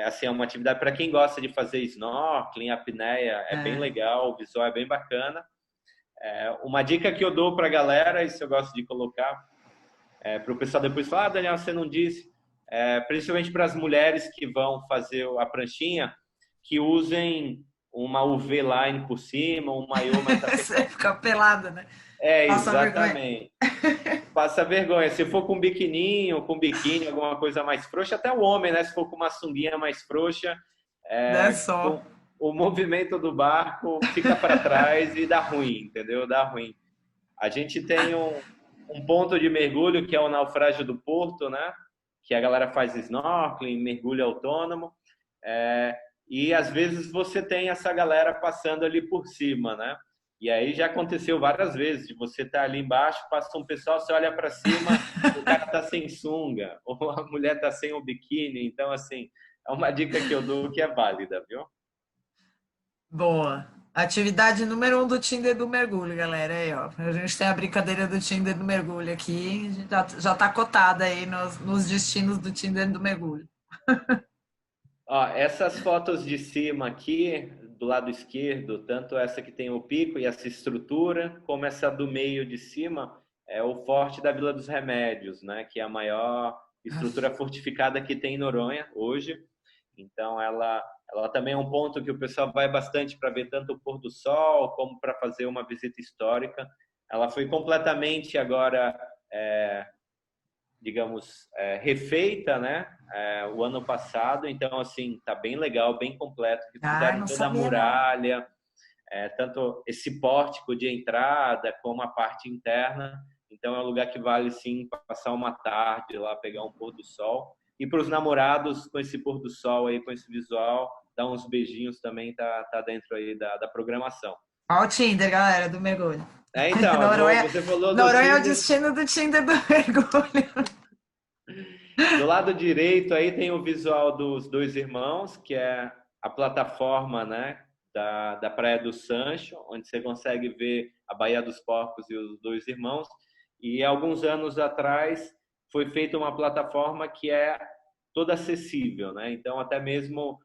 Assim, é uma atividade para quem gosta de fazer snorkeling, apneia, é bem legal, o visual é bem bacana. Uma dica que eu dou para a galera, isso eu gosto de colocar, para o pessoal depois falar, Daniel, você não disse, principalmente para as mulheres que vão fazer a pranchinha, que usem uma UV line por cima, um maiô mais Você fica pelada, né? exatamente. Passa vergonha. Se for com biquininho, com biquíni, alguma coisa mais frouxa, até o homem, né? Se for com uma sunguinha mais frouxa, Dá só. o movimento do barco fica para trás e dá ruim, entendeu? Dá ruim. A gente tem um ponto de mergulho que é o naufrágio do Porto, né? Que a galera faz snorkeling, mergulho autônomo. E às vezes você tem essa galera passando ali por cima, né? E aí já aconteceu várias vezes de você estar ali embaixo, passa um pessoal, você olha para cima, o cara tá sem sunga, ou a mulher tá sem o biquíni. Então, assim, é uma dica que eu dou que é válida, viu? Boa. Atividade número 1 do Tinder do mergulho, galera. Aí, ó. A gente tem a brincadeira do Tinder do mergulho aqui. A gente já tá cotada aí nos destinos do Tinder do mergulho. Ó, essas fotos de cima aqui, do lado esquerdo, tanto essa que tem o pico e essa estrutura, como essa do meio de cima, é o forte da Vila dos Remédios, né? Que é a maior estrutura fortificada que tem em Noronha hoje. Então, ela também é um ponto que o pessoal vai bastante para ver tanto o pôr do sol como para fazer uma visita histórica. Ela foi completamente agora digamos, refeita, né? O ano passado. Então, assim, tá bem legal, bem completo. Fizeram não toda a sabia, não. muralha, tanto esse pórtico de entrada como a parte interna. Então, é um lugar que vale, sim, passar uma tarde lá, pegar um pôr do sol. E para os namorados, com esse pôr do sol aí, com esse visual, dar uns beijinhos também tá dentro aí da programação. Olha o Tinder, galera, do mergulho. Então, Noronha, você falou do Noronha é o Tinder. destino do Tinder do mergulho. Do lado direito aí tem o visual dos Dois Irmãos, que é a plataforma, né, da Praia do Sancho, onde você consegue ver a Baía dos Porcos e os Dois Irmãos. E alguns anos atrás foi feita uma plataforma que é toda acessível, né? Então até mesmo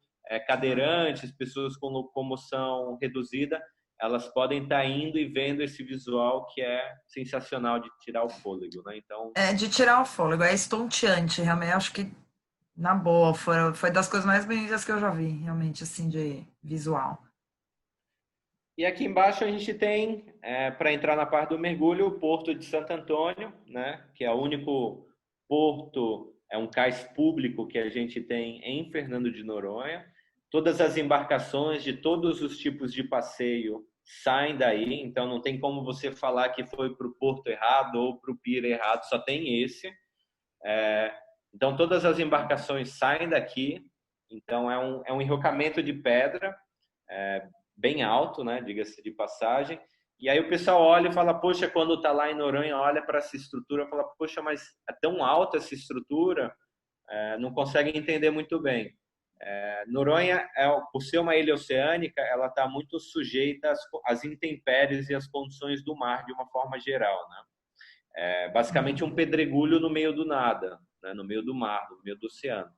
cadeirantes, pessoas com locomoção reduzida, elas podem estar indo e vendo esse visual que é sensacional de tirar o fôlego, né? Então, É de tirar o fôlego, é estonteante, realmente. Acho que, na boa, foi das coisas mais bonitas que eu já vi, realmente, assim, de visual. e aqui embaixo a gente tem, para entrar na parte do mergulho, o Porto de Santo Antônio, né? Que é o único porto, é um cais público que a gente tem em Fernando de Noronha. Todas as embarcações de todos os tipos de passeio saem daí, então não tem como você falar que foi para o porto errado ou para o pier errado, só tem esse. Então todas as embarcações saem daqui, então é um enrocamento de pedra, bem alto, né, diga-se de passagem. E aí o pessoal olha e fala, poxa, quando está lá em Noronha, olha para essa estrutura, fala, poxa, mas é tão alta essa estrutura, não consegue entender muito bem. Noronha, por ser uma ilha oceânica, ela está muito sujeita às intempéries e às condições do mar de uma forma geral, né? Basicamente um pedregulho no meio do nada, né? No meio do mar, no meio do oceano.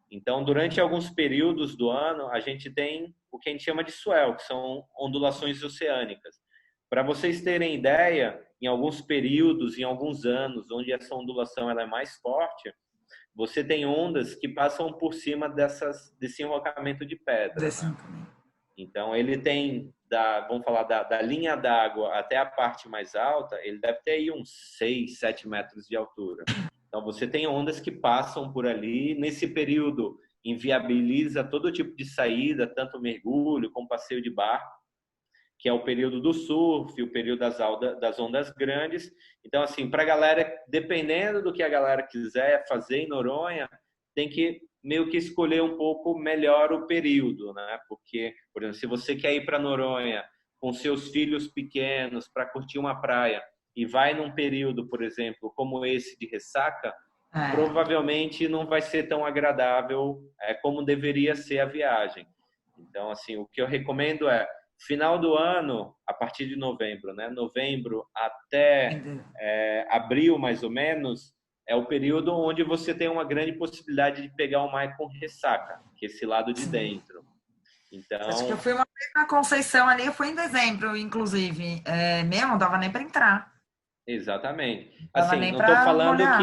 Então, durante alguns períodos do ano, a gente tem o que a gente chama de swell, que são ondulações oceânicas. Para vocês terem ideia, em alguns períodos, em alguns anos, onde essa ondulação ela é mais forte, você tem ondas que passam por cima desse enrocamento de pedra. Né? Então, ele tem, vamos falar, da linha d'água até a parte mais alta, ele deve ter aí uns 6, 7 metros de altura. Então, você tem ondas que passam por ali. Nesse período, inviabiliza todo tipo de saída, tanto mergulho como passeio de barco, que é o período do surf, o período das ondas grandes. Então, assim, para a galera, dependendo do que a galera quiser fazer em Noronha, tem que meio que escolher um pouco melhor o período, né? Porque, por exemplo, se você quer ir para Noronha com seus filhos pequenos para curtir uma praia e vai num período, por exemplo, como esse de ressaca, provavelmente não vai ser tão agradável como deveria ser a viagem. Então, assim, o que eu recomendo é final do ano, a partir de novembro, né? Novembro até abril, mais ou menos, é o período onde você tem uma grande possibilidade de pegar o mar com ressaca, que é esse lado de dentro. Então, acho que eu fui uma vez na Conceição ali, eu fui em dezembro, inclusive. Não dava nem para entrar. Exatamente. Dava Assim, nem não estou pra falando molhar.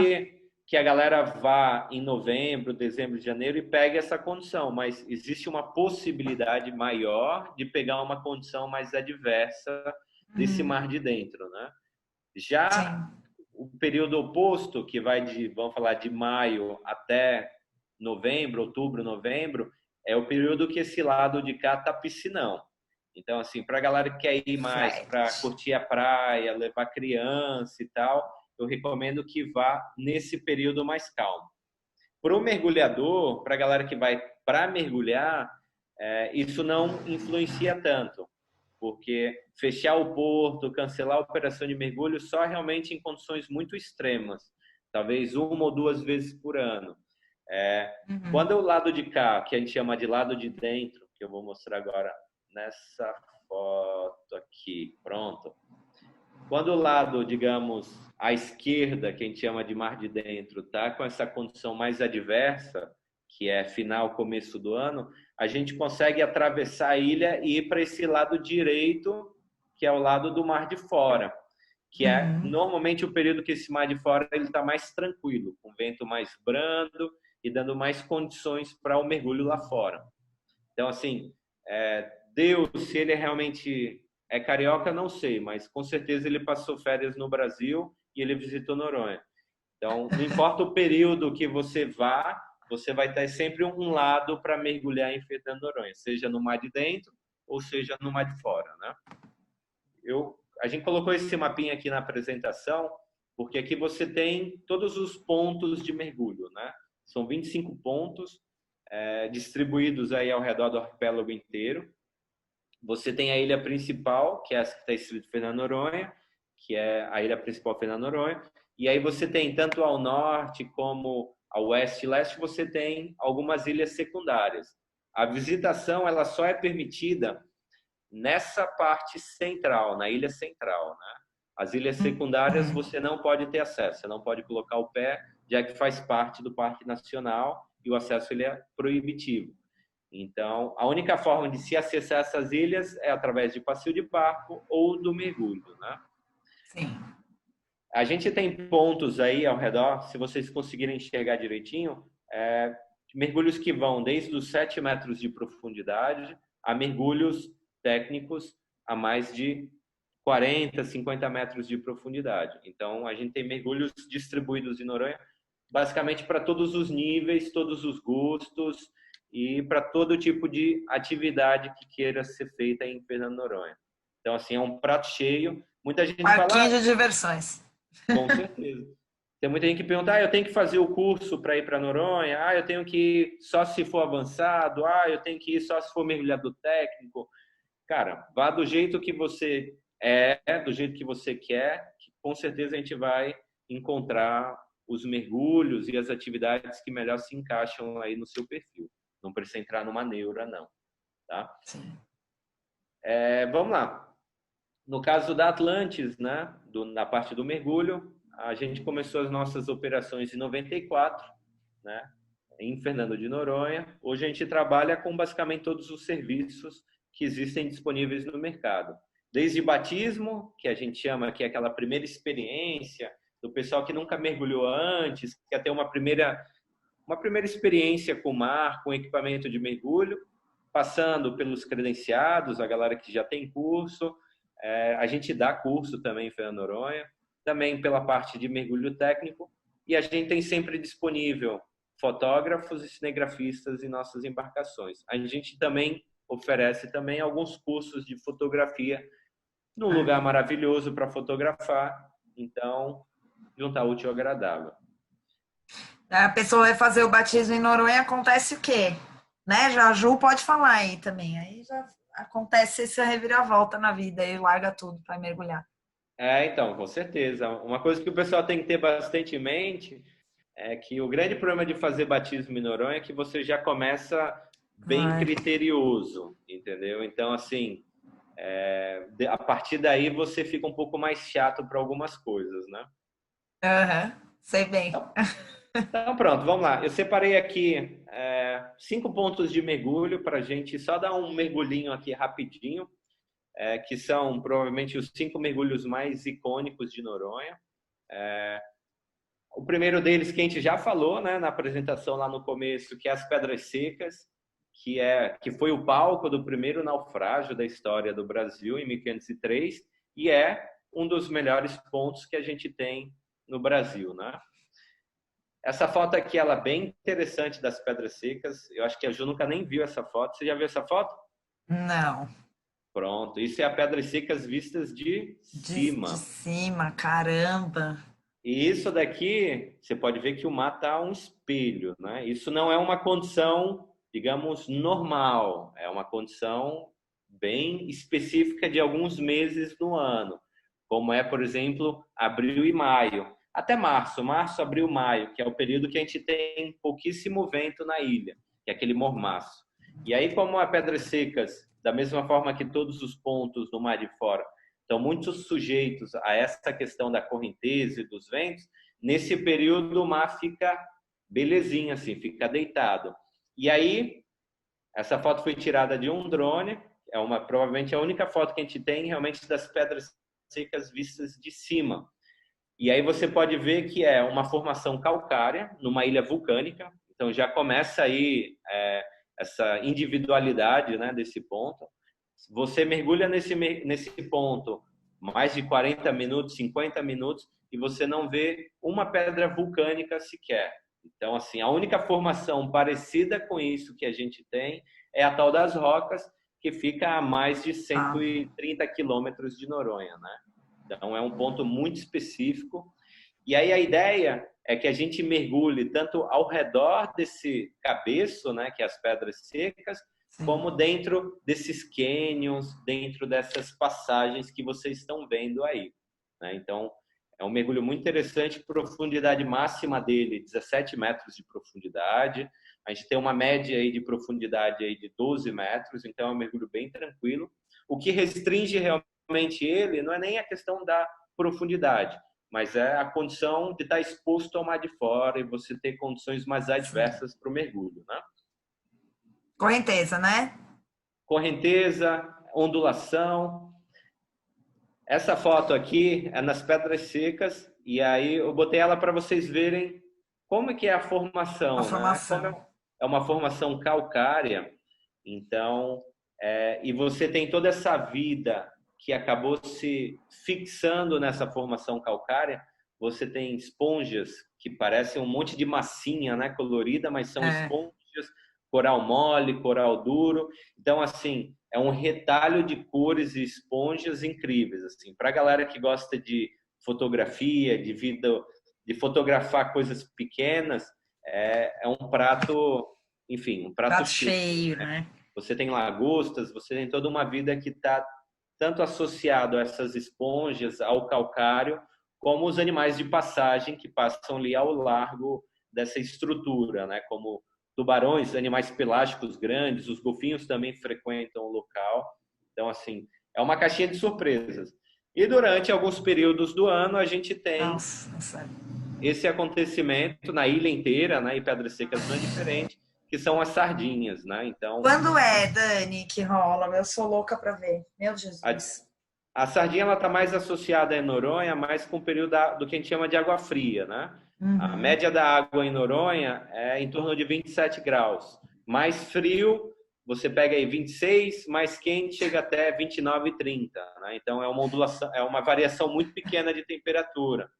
que a galera vá em novembro, dezembro, janeiro e pegue essa condição, mas existe uma possibilidade maior de pegar uma condição mais adversa desse mar de dentro, né? Já Sim. o período oposto, que vai vamos falar, de maio até novembro, outubro, novembro, é o período que esse lado de cá tá piscinão. Então, assim, para a galera que quer ir mais para curtir a praia, levar criança e tal, eu recomendo que vá nesse período mais calmo. Para o mergulhador, para a galera que vai para mergulhar, isso não influencia tanto, porque fechar o porto, cancelar a operação de mergulho só realmente em condições muito extremas, talvez 1 ou 2 vezes por ano. Quando é o lado de cá, que a gente chama de lado de dentro, que eu vou mostrar agora nessa foto aqui, pronto. Quando o lado, digamos, à esquerda, que a gente chama de mar de dentro, tá com essa condição mais adversa, que é final, começo do ano, a gente consegue atravessar a ilha e ir para esse lado direito, que é o lado do mar de fora, que é normalmente o período que esse mar de fora ele está mais tranquilo, com vento mais brando e dando mais condições para o mergulho lá fora. Então, assim, Deus, se ele realmente é carioca, não sei, mas com certeza ele passou férias no Brasil e ele visitou Noronha. Então, não importa o período que você vá, você vai ter sempre um lado para mergulhar em Fernando de Noronha, seja no mar de dentro ou seja no mar de fora, né? A gente colocou esse mapinha aqui na apresentação, porque aqui você tem todos os pontos de mergulho, né? São 25 pontos distribuídos aí ao redor do arquipélago inteiro. Você tem a ilha principal, que é essa que está escrito Fernando de Noronha, que é a ilha principal Fernando de Noronha. E aí você tem, tanto ao norte como ao oeste e leste, você tem algumas ilhas secundárias. A visitação ela só é permitida nessa parte central, na ilha central, né? As ilhas secundárias você não pode ter acesso, você não pode colocar o pé, já que faz parte do Parque Nacional e o acesso ele é proibitivo. Então, a única forma de se acessar essas ilhas é através de passeio de barco ou do mergulho, né? Sim. A gente tem pontos aí ao redor, se vocês conseguirem enxergar direitinho, mergulhos que vão desde os 7 metros de profundidade a mergulhos técnicos a mais de 40, 50 metros de profundidade. Então, a gente tem mergulhos distribuídos em Noronha, basicamente para todos os níveis, todos os gostos e para todo tipo de atividade que queira ser feita em Fernando de Noronha. Então, assim, é um prato cheio. Muita gente fala... Parquinho de diversões. Com certeza. Tem muita gente que pergunta, eu tenho que fazer o curso para ir para Noronha, eu tenho que ir só se for avançado, eu tenho que ir só se for mergulhador técnico. Cara, vá do jeito que você do jeito que você quer, que com certeza a gente vai encontrar os mergulhos e as atividades que melhor se encaixam aí no seu perfil. Não precisa entrar numa neura, não. Tá? Sim. Vamos lá. No caso da Atlantis, né, na parte do mergulho, a gente começou as nossas operações em 94, né, em Fernando de Noronha. Hoje a gente trabalha com basicamente todos os serviços que existem disponíveis no mercado. Desde batismo, que a gente chama que é aquela primeira experiência, do pessoal que nunca mergulhou antes, que quer ter uma primeira experiência com o mar, com equipamento de mergulho, passando pelos credenciados, a galera que já tem curso. A gente dá curso também em Fernando de Noronha, também pela parte de mergulho técnico, e a gente tem sempre disponível fotógrafos e cinegrafistas em nossas embarcações. A gente também oferece também alguns cursos de fotografia num lugar maravilhoso para fotografar, então juntar útil ao agradável. A pessoa vai fazer o batismo em Noronha, acontece o quê? Né? Já a Ju pode falar aí também. Aí já acontece essa reviravolta na vida e larga tudo para mergulhar. Então, com certeza. Uma coisa que o pessoal tem que ter bastante em mente é que o grande problema de fazer batismo em Noronha é que você já começa bem criterioso, entendeu? Então, assim, a partir daí você fica um pouco mais chato para algumas coisas, né? Sei bem. Então, pronto, vamos lá. Eu separei aqui 5 pontos de mergulho para a gente só dar um mergulhinho aqui rapidinho, que são provavelmente os 5 mergulhos mais icônicos de Noronha. O primeiro deles que a gente já falou, né, na apresentação lá no começo, que é as Pedras Secas, que foi o palco do primeiro naufrágio da história do Brasil em 1503 e é um dos melhores pontos que a gente tem no Brasil, né? Essa foto aqui, ela é bem interessante das Pedras Secas. Eu acho que a Ju nunca nem viu essa foto. Você já viu essa foto? Não. Pronto. Isso é a Pedras Secas vistas de cima. De cima, caramba. E isso daqui, você pode ver que o mar está um espelho, né? Isso não é uma condição, digamos, normal. É uma condição bem específica de alguns meses no ano. Como é, por exemplo, abril e maio. Até março, abril, maio, que é o período que a gente tem pouquíssimo vento na ilha, que é aquele mormaço. E aí, como a Pedras Secas, da mesma forma que todos os pontos no mar de fora, estão muito sujeitos a essa questão da correnteza e dos ventos, nesse período o mar fica belezinha, assim, fica deitado. E aí, essa foto foi tirada de um drone, provavelmente a única foto que a gente tem realmente das Pedras Secas vistas de cima. E aí você pode ver que é uma formação calcária numa ilha vulcânica. Então já começa aí essa individualidade, né, desse ponto. Você mergulha nesse ponto mais de 40 minutos, 50 minutos, e você não vê uma pedra vulcânica sequer. Então, assim, a única formação parecida com isso que a gente tem é a tal das Rocas, que fica a mais de 130 quilômetros de Noronha, né? Então, é um ponto muito específico. E aí a ideia é que a gente mergulhe tanto ao redor desse cabeço, né, que é as pedras secas, como dentro desses cânions, dentro dessas passagens que vocês estão vendo aí, né? Então, é um mergulho muito interessante, profundidade máxima dele, 17 metros de profundidade. A gente tem uma média aí de profundidade aí de 12 metros, então é um mergulho bem tranquilo. O que restringe realmente ele não é nem a questão da profundidade, mas é a condição de estar exposto ao mar de fora e você ter condições mais adversas para o mergulho, né? Correnteza, né? Correnteza, ondulação. Essa foto aqui é nas pedras secas e aí eu botei ela para vocês verem como que é a formação, né? Como é uma formação calcária, então, e você tem toda essa vida que acabou se fixando nessa formação calcária. Você tem esponjas que parecem um monte de massinha, né, colorida, mas são esponjas, coral mole, coral duro. Então, assim, é um retalho de cores e esponjas incríveis, assim. Para a galera que gosta de fotografia, de vida, de fotografar coisas pequenas, é um prato, enfim, um prato cheio, né? Você tem lagostas, você tem toda uma vida que está tanto associado a essas esponjas, ao calcário, como os animais de passagem que passam ali ao largo dessa estrutura, né? Como tubarões, animais pelágicos grandes, os golfinhos também frequentam o local. Então, assim, é uma caixinha de surpresas. E durante alguns períodos do ano a gente tem esse acontecimento na ilha inteira, né? E Pedras Secas não é diferente, que são as sardinhas, né? Então, quando Dani, que rola? Eu sou louca para ver. Meu Jesus. A sardinha ela está mais associada em Noronha, mais com o período do que a gente chama de água fria, né? A média da água em Noronha é em torno de 27 graus. Mais frio, você pega aí 26, mais quente chega até 29 e 30, né? Então é uma ondulação, é uma variação muito pequena de temperatura.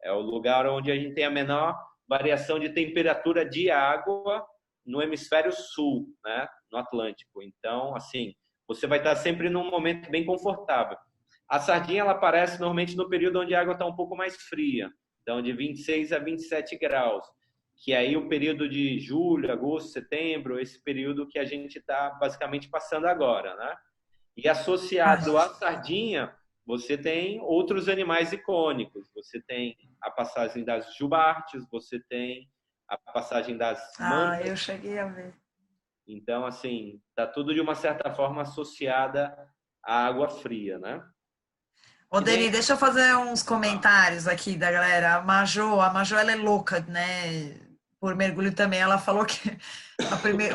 É o lugar onde a gente tem a menor variação de temperatura de água no hemisfério sul, né? No Atlântico. Então, assim, você vai estar sempre num momento bem confortável. A sardinha ela aparece normalmente no período onde a água está um pouco mais fria. Então, de 26 a 27 graus, que aí o período de julho, agosto, setembro, esse período que a gente está basicamente passando agora, né? E associado à sardinha, você tem outros animais icônicos. Você tem a passagem das jubartes, você tem a passagem das mantas. Eu cheguei a ver. Então, assim, tá tudo de uma certa forma associada à água fria, né? Ô, Dani, deixa eu fazer uns comentários aqui da galera. A Majô, ela é louca, né? Por mergulho também. Ela falou que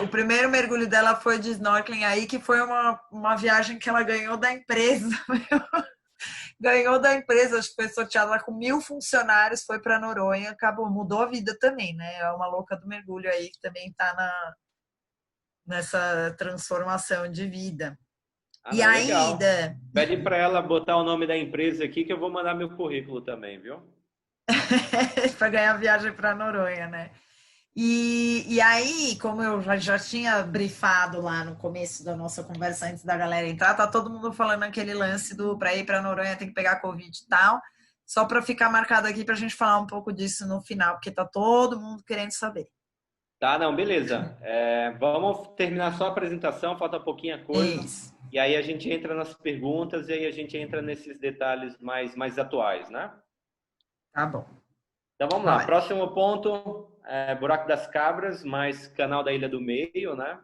o primeiro mergulho dela foi de snorkeling aí, que foi uma viagem que ela ganhou da empresa. Ganhou da empresa, acho que foi sorteada com 1.000 funcionários, foi para Noronha, acabou, mudou a vida também, né? É uma louca do mergulho aí que também está nessa transformação de vida. E ainda. Pede para ela botar o nome da empresa aqui que eu vou mandar meu currículo também, viu? Para ganhar viagem para Noronha, né? E aí, como eu já tinha brifado lá no começo da nossa conversa antes da galera entrar, tá todo mundo falando aquele lance do para ir para Noronha tem que pegar Covid e tal. Só para ficar marcado aqui para a gente falar um pouco disso no final, porque tá todo mundo querendo saber. Tá, não, beleza. Vamos terminar só a apresentação, falta pouquinha coisa. Isso. E aí a gente entra nas perguntas e aí a gente entra nesses detalhes mais atuais, né? Tá bom. Então vamos lá. Próximo ponto, Buraco das Cabras, mais canal da Ilha do Meio, né?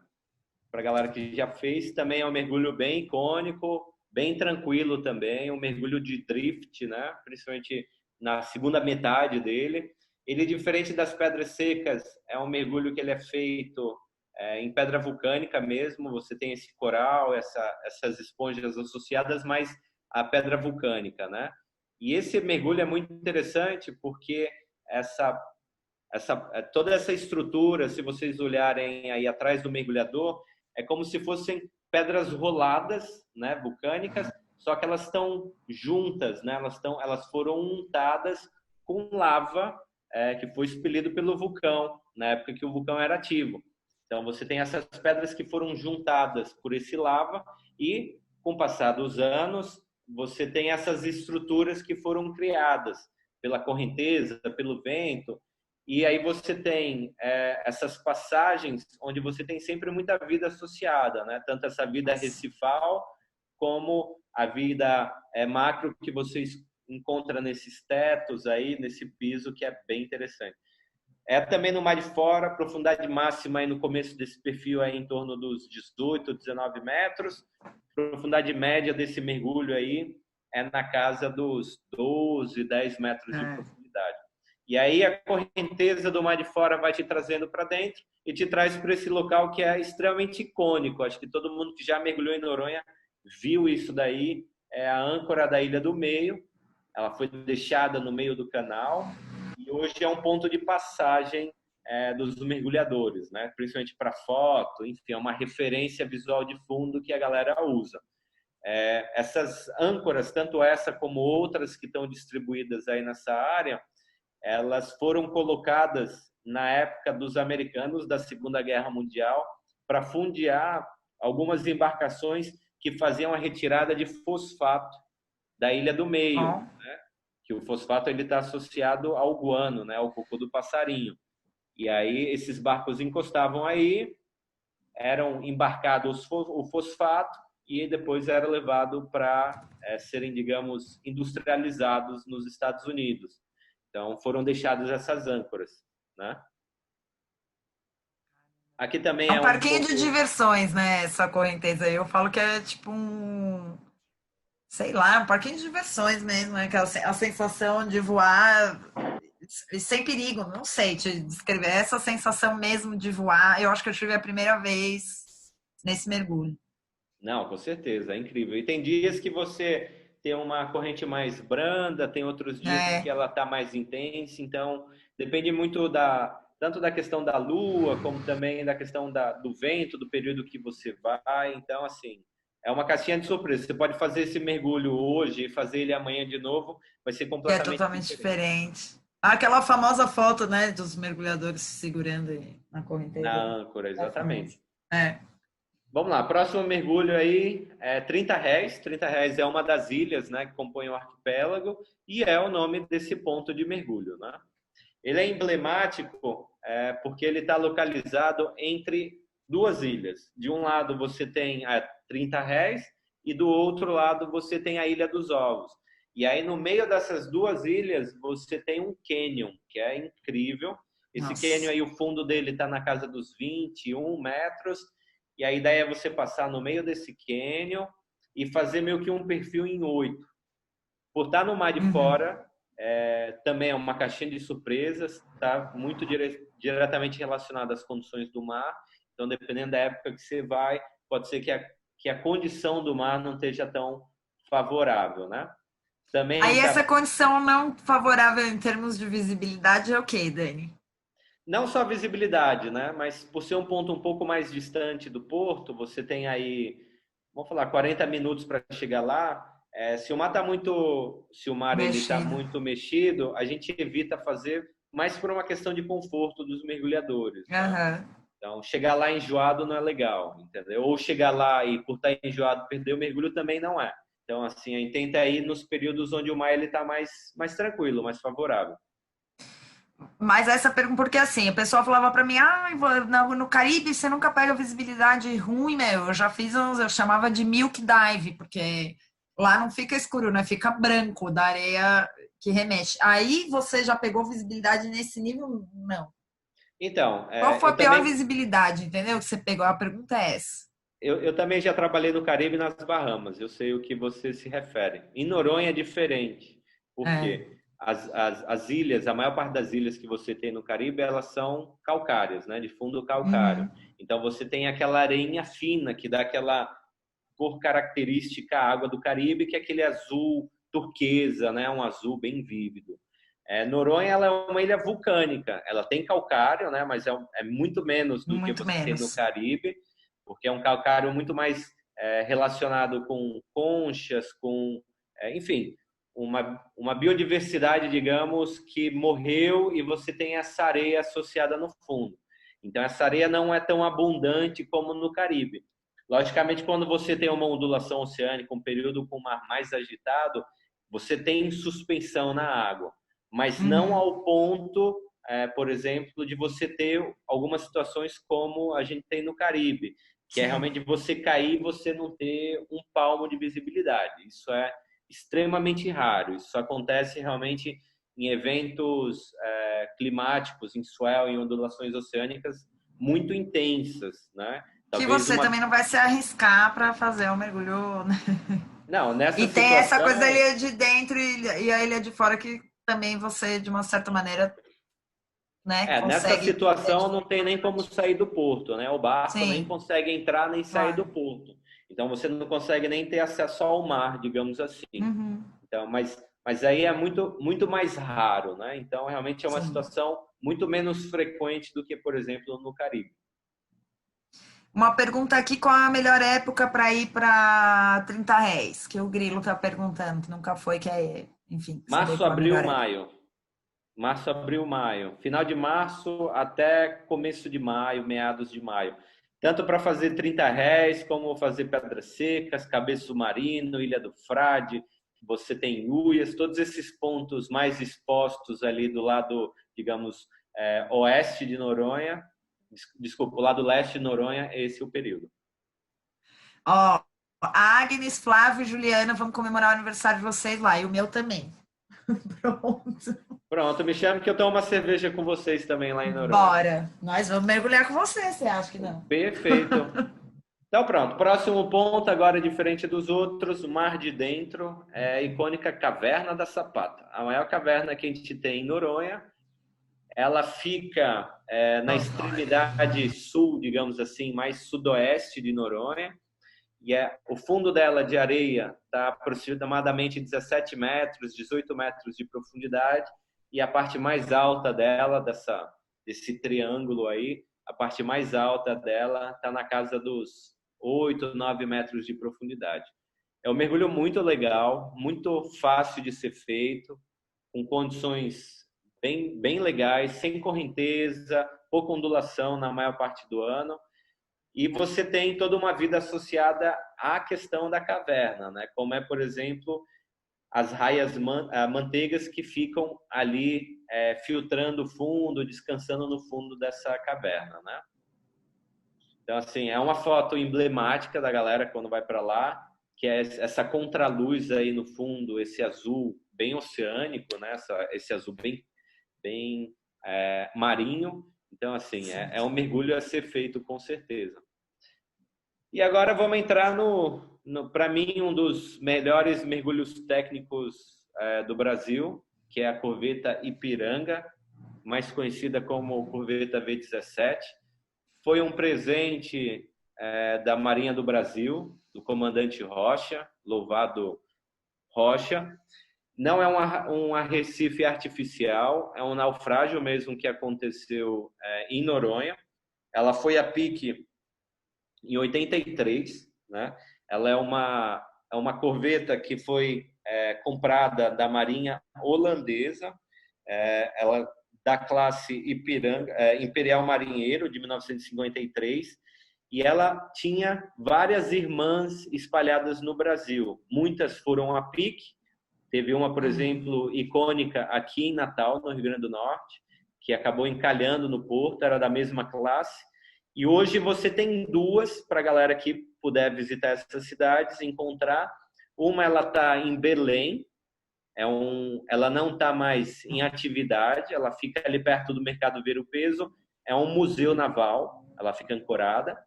Para a galera que já fez. Também é um mergulho bem icônico, bem tranquilo também. Um mergulho de drift, né? Principalmente na segunda metade dele. Ele, diferente das Pedras Secas, é um mergulho que ele é feito em pedra vulcânica mesmo. Você tem esse coral, essas esponjas associadas, mas a pedra vulcânica, né? E esse mergulho é muito interessante porque toda essa estrutura, se vocês olharem aí atrás do mergulhador, é como se fossem pedras roladas, né, vulcânicas, só que elas estão juntas, né? Elas foram untadas com lava que foi expelido pelo vulcão, na época que o vulcão era ativo. Então, você tem essas pedras que foram juntadas por esse lava e, com o passar dos anos, você tem essas estruturas que foram criadas pela correnteza, pelo vento, e aí você tem essas passagens onde você tem sempre muita vida associada, né? Tanto essa vida recifal como a vida macro que você encontra nesses tetos aí, nesse piso, que é bem interessante. Também no mar de fora, profundidade máxima aí no começo desse perfil aí em torno dos 18, 19 metros. Profundidade média desse mergulho aí é na casa dos 12, 10 metros de profundidade. E aí a correnteza do mar de fora vai te trazendo para dentro e te traz para esse local que é extremamente icônico. Acho que todo mundo que já mergulhou em Noronha viu isso daí. É a âncora da Ilha do Meio. Ela foi deixada no meio do canal e hoje é um ponto de passagem dos mergulhadores, né? Principalmente para foto, enfim, é uma referência visual de fundo que a galera usa. Essas âncoras, tanto essa como outras que estão distribuídas aí nessa área, elas foram colocadas na época dos americanos da Segunda Guerra Mundial para fundear algumas embarcações que faziam a retirada de fosfato da Ilha do Meio, né? Que o fosfato ele está associado ao guano, né? Ao cocô do passarinho. E aí esses barcos encostavam aí, eram embarcados o fosfato e depois era levado para serem, digamos, industrializados nos Estados Unidos. Então foram deixadas essas âncoras, né? Aqui também É um é um parquinho pouco... de diversões, né? Essa correnteza aí. Eu falo que é tipo sei lá, um parquinho de diversões mesmo, né? Aquela a sensação de voar sem perigo, não sei te descrever. Essa sensação mesmo de voar, eu acho que eu tive a primeira vez nesse mergulho. Não, com certeza, é incrível. E tem dias que você tem uma corrente mais branda, tem outros dias em que ela está mais intensa, então depende muito tanto da questão da lua, como também da questão do vento, do período que você vai. Então, assim, é uma caixinha de surpresa. Você pode fazer esse mergulho hoje e fazer ele amanhã de novo, vai ser Que é completamente totalmente diferente. diferente. Aquela famosa foto, né, dos mergulhadores se segurando aí na correnteza. Na âncora, exatamente. Vamos lá, próximo mergulho aí é 30 réis. 30 réis é uma das ilhas, né, que compõem o arquipélago e é o nome desse ponto de mergulho, né? Ele é emblemático porque ele está localizado entre duas ilhas. De um lado você tem a 30 réis e do outro lado você tem a Ilha dos Ovos. E aí no meio dessas duas ilhas você tem um cânion, que é incrível. Esse cânion aí, o fundo dele está na casa dos 21 metros. E a ideia é você passar no meio desse cânion e fazer meio que um perfil em 8. Por estar no mar de fora, também é uma caixinha de surpresas, está muito diretamente relacionado às condições do mar. Então, dependendo da época que você vai, pode ser que a condição do mar não esteja tão favorável, né? Também aí essa condição não favorável em termos de visibilidade é o quê, Dani? Não só visibilidade, né? Mas por ser um ponto um pouco mais distante do porto, você tem aí, vamos falar, 40 minutos para chegar lá. Se o mar está muito mexido, a gente evita fazer mais por uma questão de conforto dos mergulhadores. Né? Então, chegar lá enjoado não é legal, entendeu? Ou chegar lá e por estar enjoado perder o mergulho também não é. Então, assim, a gente tenta ir nos períodos onde o mar está mais tranquilo, mais favorável. Mas essa pergunta, porque assim, o pessoal falava para mim, no Caribe você nunca pega visibilidade ruim, meu. Eu já fiz eu chamava de milk dive, porque lá não fica escuro, né? Fica branco da areia que remexe. Aí você já pegou visibilidade nesse nível? Não. Então, qual foi a pior visibilidade, entendeu? Que você pegou? A pergunta é essa. Eu também já trabalhei no Caribe e nas Bahamas. Eu sei o que você se refere. Em Noronha é diferente. Por quê? As ilhas, a maior parte das ilhas que você tem no Caribe, elas são calcárias, né? De fundo calcário. Então você tem aquela areinha fina que dá aquela cor característica à água do Caribe, que é aquele azul turquesa, né? Um azul bem vívido. Noronha ela é uma ilha vulcânica. Ela tem calcário, né? Mas é muito menos do que você tem no Caribe, porque é um calcário muito mais relacionado com conchas, com, enfim, uma biodiversidade, digamos, que morreu e você tem essa areia associada no fundo. Então, essa areia não é tão abundante como no Caribe. Logicamente, quando você tem uma ondulação oceânica, um período com o mar mais agitado, você tem suspensão na água, mas não ao ponto, por exemplo, de você ter algumas situações como a gente tem no Caribe, que é realmente você cair e você não ter um palmo de visibilidade. Isso é extremamente raro. Isso acontece realmente em eventos climáticos, em swell, em ondulações oceânicas muito intensas, né? Talvez que você também não vai se arriscar para fazer um mergulho, né? Não, nessa e situação... tem essa coisa da ilha de dentro e a ilha de fora que também você, de uma certa maneira, né, nessa situação não tem nem como sair do porto, né? O barco nem consegue entrar nem sair do porto. Então você não consegue nem ter acesso ao mar, digamos assim. Então, mas aí é muito mais raro, né? Então realmente é uma situação muito menos frequente do que, por exemplo, no Caribe. Uma pergunta aqui, qual a melhor época para ir para 30 réis? Que o Grilo está perguntando, que nunca foi, que é, enfim. Março, abril, maio. Março, abril, maio. Final de março até começo de maio, meados de maio. Tanto para fazer 30 réis, como fazer Pedras Secas, Cabeço Submarino, Ilha do Frade, você tem Uias, todos esses pontos mais expostos ali do lado, digamos, oeste de Noronha. Desculpa, o lado leste de Noronha, esse é o período. Ó, Agnes, Flávio e Juliana, vamos comemorar o aniversário de vocês lá, e o meu também. Pronto, me chame que eu tomo uma cerveja com vocês também lá em Noronha. Bora, nós vamos mergulhar com você acha que não? Perfeito. Então pronto, próximo ponto, agora diferente dos outros, o Mar de Dentro, é a icônica Caverna da Sapata. A maior caverna que a gente tem em Noronha. Ela fica na extremidade sul, digamos assim, mais sudoeste de Noronha. E o fundo dela de areia está aproximadamente 17 metros, 18 metros de profundidade. E a parte mais alta dela, desse triângulo aí, a parte mais alta dela está na casa dos 8, 9 metros de profundidade. É um mergulho muito legal, muito fácil de ser feito, com condições bem legais, sem correnteza, pouca ondulação na maior parte do ano. E você tem toda uma vida associada à questão da caverna, né? Como é, por exemplo, as raias manteigas que ficam ali filtrando o fundo, descansando no fundo dessa caverna, né? Então, assim, é uma foto emblemática da galera quando vai para lá, que é essa contraluz aí no fundo, esse azul bem oceânico, né? Esse azul bem marinho. Então, assim, é um mergulho a ser feito com certeza. E agora vamos entrar para mim, um dos melhores mergulhos técnicos do Brasil, que é a corveta Ipiranga, mais conhecida como corveta V17. Foi um presente da Marinha do Brasil, do comandante Rocha, louvado Rocha. Não é um arrecife artificial, é um naufrágio mesmo que aconteceu em Noronha. Ela foi a pique em 83, né? Ela é uma corveta que foi comprada da Marinha holandesa, ela da classe Ipiranga, Imperial Marinheiro, de 1953, e ela tinha várias irmãs espalhadas no Brasil. Muitas foram a pique. Teve uma, por exemplo, icônica aqui em Natal, no Rio Grande do Norte, que acabou encalhando no porto, era da mesma classe. E hoje você tem duas, para a galera que puder visitar essas cidades, encontrar. Uma, ela está em Belém, ela não está mais em atividade, ela fica ali perto do Mercado Ver o Peso, é um museu naval, ela fica ancorada.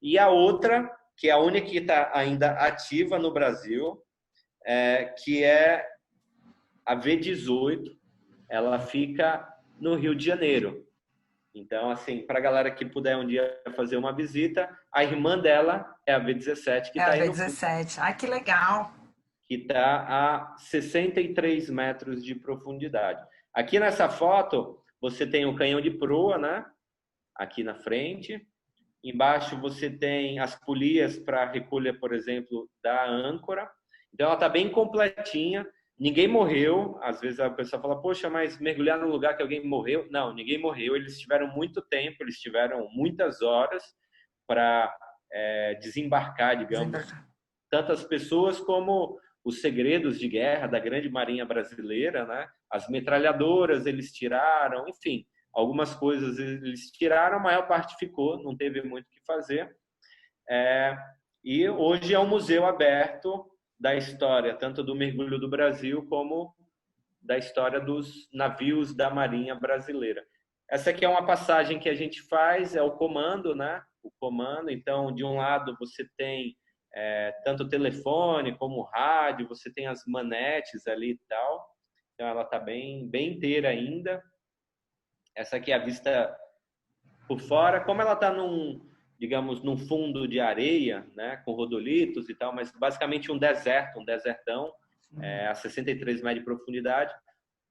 E a outra, que é a única que está ainda ativa no Brasil, que é a V18, ela fica no Rio de Janeiro. Então, assim, para a galera que puder um dia fazer uma visita, a irmã dela é a V17, que está aí no fundo. V17, ai que legal! Que está a 63 metros de profundidade. Aqui nessa foto, você tem o canhão de proa, né? Aqui na frente. Embaixo você tem as polias para recolha, por exemplo, da âncora. Então ela está bem completinha. Ninguém morreu. Às vezes a pessoa fala, poxa, mas mergulhar num lugar que alguém morreu? Não, ninguém morreu. Eles tiveram muito tempo, eles tiveram muitas horas para desembarcar, digamos, tantas pessoas como os segredos de guerra da grande marinha brasileira, né? As metralhadoras eles tiraram, enfim, algumas coisas eles tiraram, a maior parte ficou, não teve muito o que fazer. E hoje é um museu aberto da história, tanto do mergulho do Brasil como da história dos navios da Marinha Brasileira. Essa aqui é uma passagem que a gente faz, é o comando, né? O comando. Então, de um lado você tem tanto telefone como rádio, você tem as manetes ali e tal. Então, ela está bem, bem inteira ainda. Essa aqui é a vista por fora. Como ela está digamos, num fundo de areia, né? Com rodolitos e tal, mas basicamente um deserto, um desertão, a 63 metros de profundidade.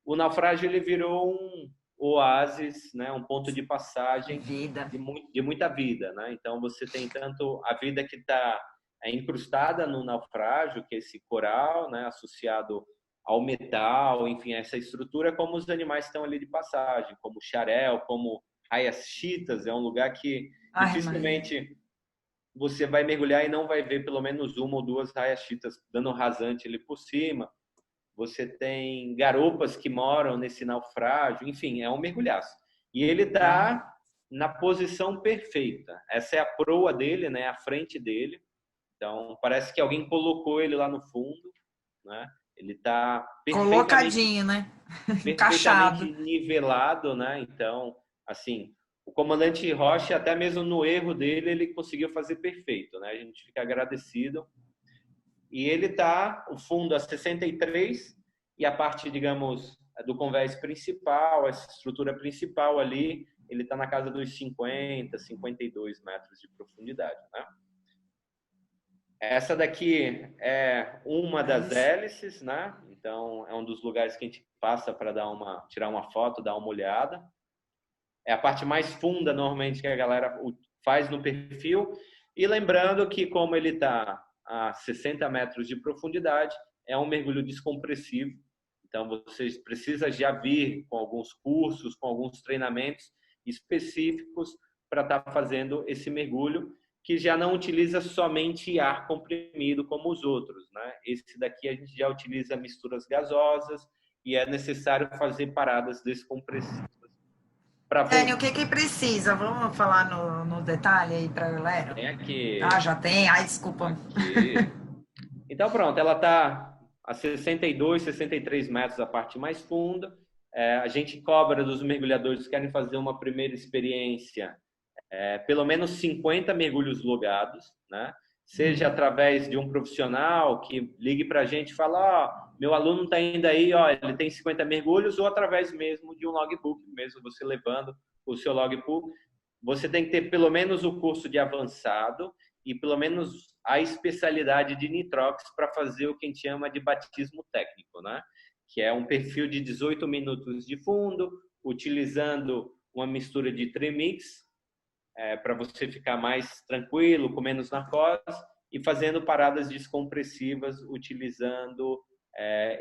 O naufrágio ele virou um oásis, né, um ponto de passagem de muita vida, né? Então você tem tanto a vida que está incrustada no naufrágio, que é esse coral, né, associado ao metal, enfim, essa estrutura, como os animais estão ali de passagem, como o xarel, como raias chitas, é um lugar que dificilmente você vai mergulhar e não vai ver pelo menos uma ou duas raias chitas dando rasante ali por cima. Você tem garopas que moram nesse naufrágio, enfim, é um mergulhaço. E ele está na posição perfeita. Essa é a proa dele, né, a frente dele. Então, parece que alguém colocou ele lá no fundo, né? Ele está colocadinho, né? Perfeitamente nivelado, né? Então, assim, o comandante Rocha, até mesmo no erro dele, ele conseguiu fazer perfeito, né? A gente fica agradecido. E ele está, o fundo a 63 e a parte, digamos, do convés principal, essa estrutura principal ali, ele está na casa dos 50, 52 metros de profundidade, né? Essa daqui é uma das hélices, né? Então, é um dos lugares que a gente passa para tirar uma foto, dar uma olhada. É a parte mais funda, normalmente, que a galera faz no perfil. E lembrando que, como ele está a 60 metros de profundidade, é um mergulho descompressivo. Então, você precisa já vir com alguns cursos, com alguns treinamentos específicos para estar fazendo esse mergulho, que já não utiliza somente ar comprimido como os outros, né? Esse daqui a gente já utiliza misturas gasosas e é necessário fazer paradas descompressivas. Dani, o que precisa? Vamos falar no detalhe aí para a galera? Tem aqui. Já tem? Ai, desculpa. Aqui. Então, pronto, ela está a 62, 63 metros a parte mais funda. A gente cobra dos mergulhadores que querem fazer uma primeira experiência pelo menos 50 mergulhos logados, né? Seja através de um profissional que ligue para a gente e fala, meu aluno está indo aí, ele tem 50 mergulhos, ou através mesmo de um logbook, mesmo você levando o seu logbook. Você tem que ter pelo menos o curso de avançado e pelo menos a especialidade de nitrox para fazer o que a gente chama de batismo técnico, né? Que é um perfil de 18 minutos de fundo, utilizando uma mistura de trimix, para você ficar mais tranquilo, com menos narcose, e fazendo paradas descompressivas utilizando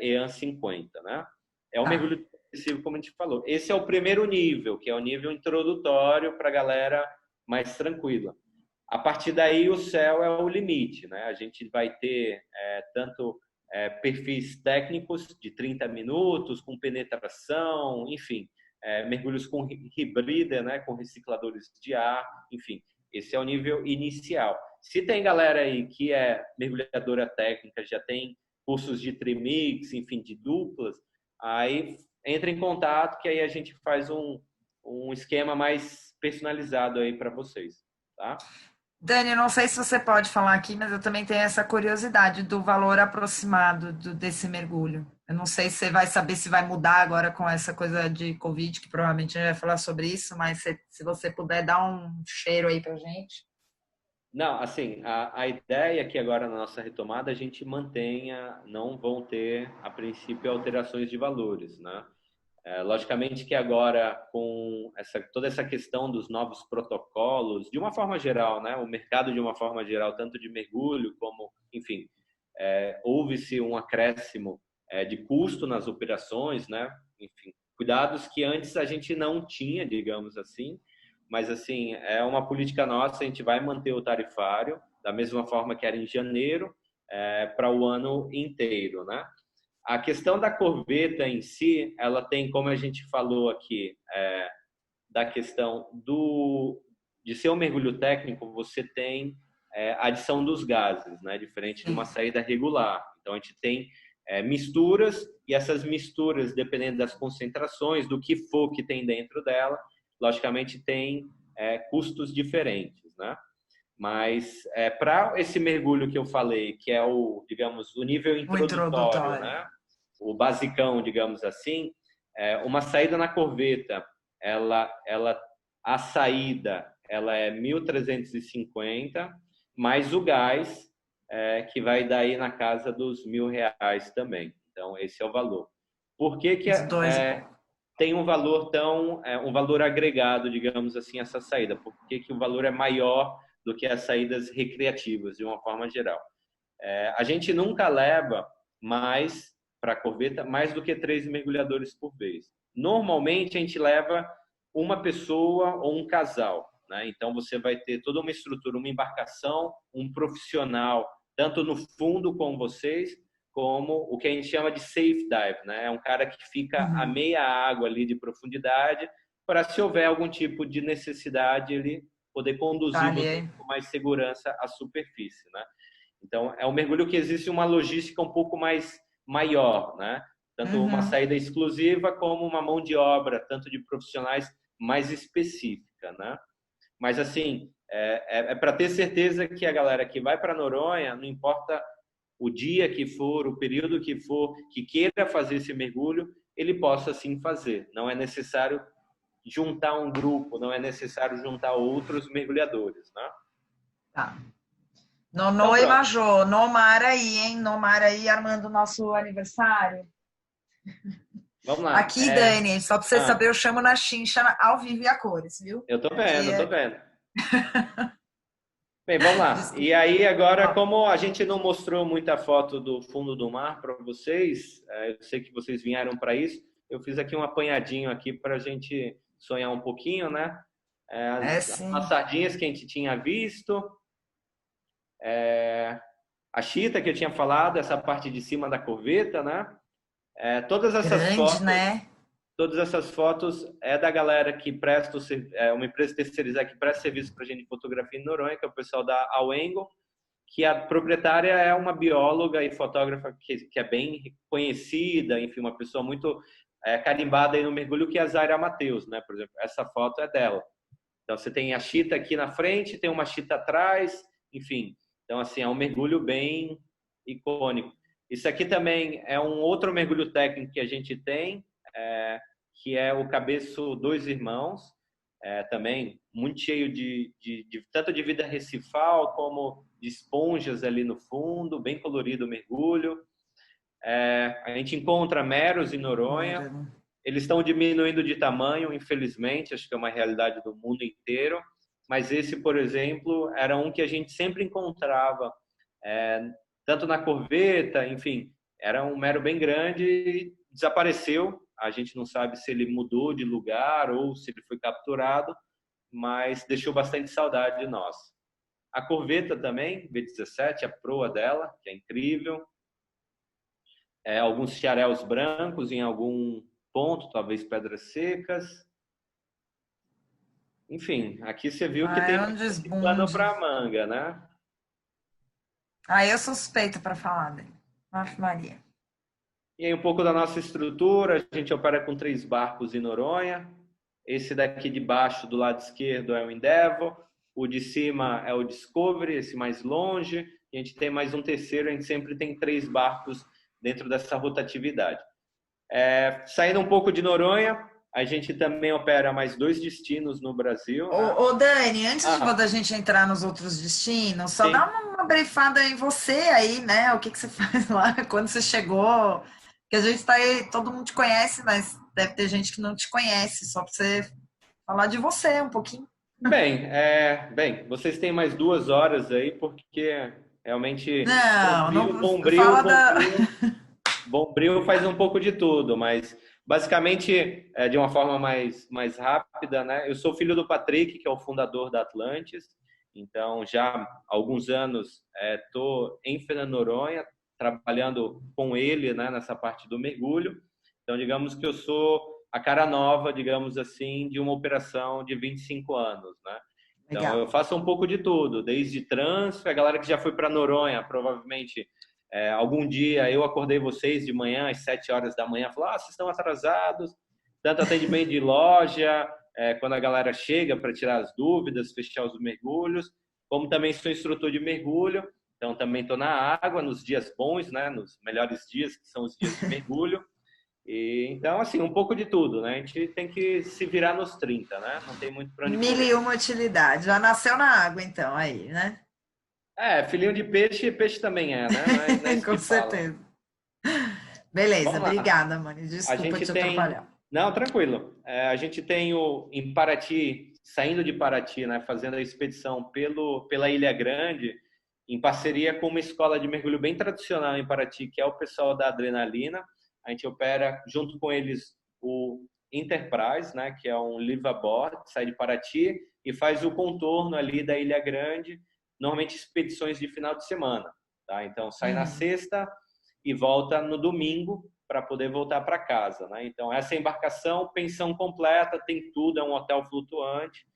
EAN 50, né? É um mergulho descompressivo, como a gente falou. Esse é o primeiro nível, que é o nível introdutório para a galera mais tranquila. A partir daí, o céu é o limite, né? A gente vai ter tanto perfis técnicos de 30 minutos, com penetração, enfim, mergulhos com hibrida, né, com recicladores de ar, enfim, esse é o nível inicial. Se tem galera aí que é mergulhadora técnica, já tem cursos de trimix, enfim, de duplas, aí entra em contato que aí a gente faz um esquema mais personalizado aí para vocês, tá? Dani, eu não sei se você pode falar aqui, mas eu também tenho essa curiosidade do valor aproximado desse mergulho. Eu não sei se você vai saber se vai mudar agora com essa coisa de Covid, que provavelmente a gente vai falar sobre isso, mas se você puder dar um cheiro aí pra gente. Não, assim, a ideia é que agora na nossa retomada a gente mantenha, não vão ter, a princípio, alterações de valores, né? Logicamente que agora, com toda essa questão dos novos protocolos, de uma forma geral, né? O mercado de uma forma geral, tanto de mergulho como, enfim, houve-se um acréscimo de custo nas operações, né? Enfim, cuidados que antes a gente não tinha, digamos assim, mas assim, é uma política nossa, a gente vai manter o tarifário da mesma forma que era em janeiro, para o ano inteiro, né? A questão da corveta em si, ela tem, como a gente falou aqui, da questão de ser um mergulho técnico, você tem a adição dos gases, né? Diferente de uma saída regular. Então, a gente tem misturas, e essas misturas, dependendo das concentrações, do que for que tem dentro dela, logicamente tem custos diferentes, né? Mas para esse mergulho que eu falei, que é digamos, o nível introdutório, né? O basicão, digamos assim, uma saída na corveta, a saída ela é 1.350, mais o gás, que vai daí na casa dos R$ 1.000 também. Então, esse é o valor. Por que tem um valor um valor agregado, digamos assim, essa saída? Por que o valor é maior do que as saídas recreativas, de uma forma geral? A gente nunca leva para a corveta mais do que 3 mergulhadores por vez. Normalmente, a gente leva uma pessoa ou um casal, né? Então, você vai ter toda uma estrutura, uma embarcação, um profissional, tanto no fundo com vocês, como o que a gente chama de safe dive, né? É um cara que fica a meia água ali de profundidade, para, se houver algum tipo de necessidade, ele poder conduzir com mais segurança a superfície, né? Então, é um mergulho que existe uma logística um pouco mais maior, né? Tanto uma saída exclusiva como uma mão de obra, tanto de profissionais, mais específica, né? Mas, assim, para ter certeza que a galera que vai para Noronha, não importa o dia que for, o período que for, que queira fazer esse mergulho, ele possa sim fazer. Não é necessário juntar um grupo, não é necessário juntar outros mergulhadores, né? Tá. Nono Majô, Nomar aí, hein? Nomar aí, armando o nosso aniversário. Vamos lá. Aqui, Dani, só para você saber, eu chamo na chincha ao vivo e a cores, viu? Eu tô vendo. Bem, vamos lá. Desculpa. E aí, agora, como a gente não mostrou muita foto do fundo do mar para vocês, eu sei que vocês vieram para isso, eu fiz aqui um apanhadinho aqui para a gente sonhar um pouquinho, né? As sardinhas que a gente tinha visto, a chita que eu tinha falado, essa parte de cima da corveta, né? Todas essas fotos, né? Todas essas fotos é da galera que presta uma empresa terceirizada que presta serviço para a gente de fotografia em Noronha, que é o pessoal da Awengo, que a proprietária é uma bióloga e fotógrafa que é bem conhecida, enfim, uma pessoa muito carimbada aí no mergulho, que é a Zaira Matheus, né? Por exemplo, essa foto é dela. Então, você tem a chita aqui na frente, tem uma chita atrás, enfim. Então, assim, é um mergulho bem icônico. Isso aqui também é um outro mergulho técnico que a gente tem, que é o Cabeço Dois Irmãos, também muito cheio tanto de vida recifal como de esponjas ali no fundo, bem colorido o mergulho. A gente encontra meros em Noronha, eles estão diminuindo de tamanho, infelizmente, acho que é uma realidade do mundo inteiro, mas esse, por exemplo, era um que a gente sempre encontrava, tanto na corveta, enfim, era um mero bem grande e desapareceu. A gente não sabe se ele mudou de lugar ou se ele foi capturado, mas deixou bastante saudade de nós. A corveta também, V17, a proa dela, que é incrível. Alguns xaréus brancos em algum ponto, talvez pedras secas. Enfim, aqui você viu que tem pano para manga, né? Eu sou suspeita para falar dele. Ave Maria. E aí um pouco da nossa estrutura, a gente opera com 3 barcos em Noronha. Esse daqui de baixo, do lado esquerdo, é o Endeavor. O de cima é o Discovery, esse mais longe. E a gente tem mais um terceiro, a gente sempre tem 3 barcos dentro dessa rotatividade. Saindo um pouco de Noronha, a gente também opera mais 2 destinos no Brasil. Ô Dani, antes da gente entrar nos outros destinos, só dá uma brifada em você aí, né? O que você faz lá, quando você chegou, que a gente tá aí, todo mundo te conhece, mas deve ter gente que não te conhece, só para você falar de você um pouquinho. Bem, vocês têm mais 2 horas aí, porque realmente Não, não Bombril, fala da. Bombril faz um pouco de tudo, mas basicamente, de uma forma mais rápida, né? Eu sou filho do Patrick, que é o fundador da Atlantis, então já há alguns anos estou em Fernando de Noronha, trabalhando com ele, né, nessa parte do mergulho. Então, digamos que eu sou a cara nova, digamos assim, de uma operação de 25 anos, né? Então, Legal. eu faço um pouco de tudo, desde transfer, a galera que já foi para Noronha, provavelmente, algum dia eu acordei vocês de manhã, às 7 horas da manhã, falou, vocês estão atrasados, tanto atendimento de loja, quando a galera chega para tirar as dúvidas, fechar os mergulhos, como também sou instrutor de mergulho, então também estou na água nos dias bons, né, nos melhores dias, que são os dias de mergulho. Então, assim, um pouco de tudo, né? A gente tem que se virar nos 30, né? Não tem muito para onde Mil correr. e uma utilidade. Já nasceu na água, então, aí, né? Filhinho de peixe, peixe também é, né? Não é isso Com que fala. certeza. Beleza, Vamos lá. Obrigada, Mani. A Desculpa gente te tem... atrapalhar. Não, tranquilo. A gente tem em Paraty, saindo de Paraty, né? Fazendo a expedição pela Ilha Grande, em parceria com uma escola de mergulho bem tradicional em Paraty, que é o pessoal da Adrenalina. A gente opera junto com eles o Enterprise, né, que é um liveaboard, sai de Paraty e faz o contorno ali da Ilha Grande, normalmente expedições de final de semana. Tá? Então, sai na sexta e volta no domingo para poder voltar para casa. Né? Então, essa embarcação, pensão completa, tem tudo, é um hotel flutuante,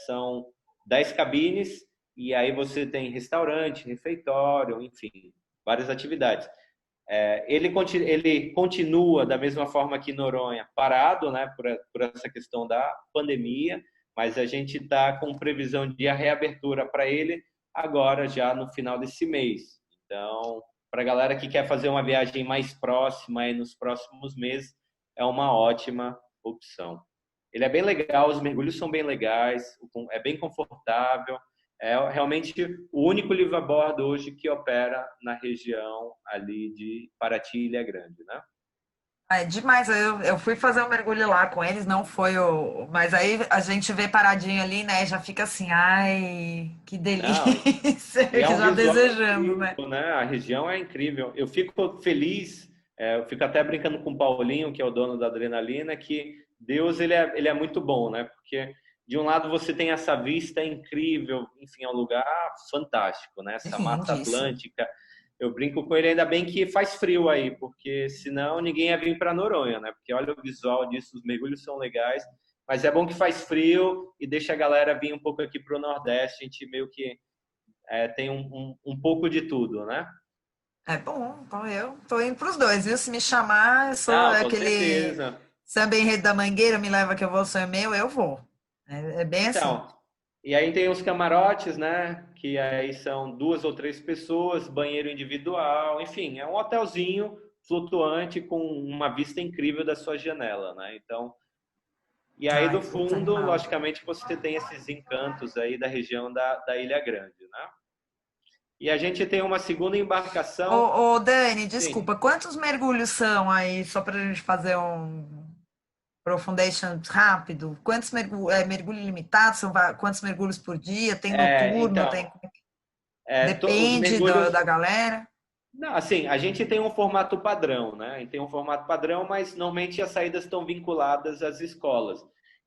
são 10 cabines e aí você tem restaurante, refeitório, enfim, várias atividades. Ele continua da mesma forma que Noronha, parado, né, por essa questão da pandemia, mas a gente está com previsão de a reabertura para ele agora, já no final desse mês. Então, para a galera que quer fazer uma viagem mais próxima aí nos próximos meses, é uma ótima opção. Ele é bem legal, os mergulhos são bem legais, é bem confortável. É realmente o único liveaboard hoje que opera na região ali de Paraty e Ilha Grande, né? É demais. Eu fui fazer um mergulho lá com eles, não foi o. Mas aí a gente vê paradinho ali, né? Já fica assim, ai, que Não, delícia, e é um já visual desejando, né? incrível, né? A região é incrível. Eu fico feliz, eu fico até brincando com o Paulinho, que é o dono da Adrenalina, que Deus ele é muito bom, né? Porque de um lado você tem essa vista incrível, enfim, é um lugar fantástico, né? Essa Mata Lindíssimo. Atlântica. Eu brinco com ele, ainda bem que faz frio aí, porque senão ninguém ia vir para Noronha, né? Porque olha o visual disso, os mergulhos são legais, mas é bom que faz frio e deixa a galera vir um pouco aqui para o Nordeste, a gente meio que tem um pouco de tudo, né? É bom, então eu tô indo pros dois, viu? Se me chamar, eu sou Não, com aquele certeza. samba enredo da Mangueira, me leva que eu vou, sou meu, eu vou. É bem assim. Então, e aí tem os camarotes, né? Que aí são 2 ou 3 pessoas, banheiro individual, enfim, é um hotelzinho flutuante com uma vista incrível da sua janela, né? Então, e aí Ai, do puta fundo, animal. logicamente, você tem esses encantos aí da região da Ilha Grande, né? E a gente tem uma segunda embarcação, Ô, Dani, sim, desculpa, quantos mergulhos são aí, só pra gente fazer um Profundation rápido? Quantos mergulho limitado? Quantos mergulhos por dia? Tem noturno? então, Tem... os Depende mergulhos. da galera? Não, assim, a gente tem um formato padrão, né? A gente tem um formato padrão, mas normalmente as saídas estão vinculadas às escolas.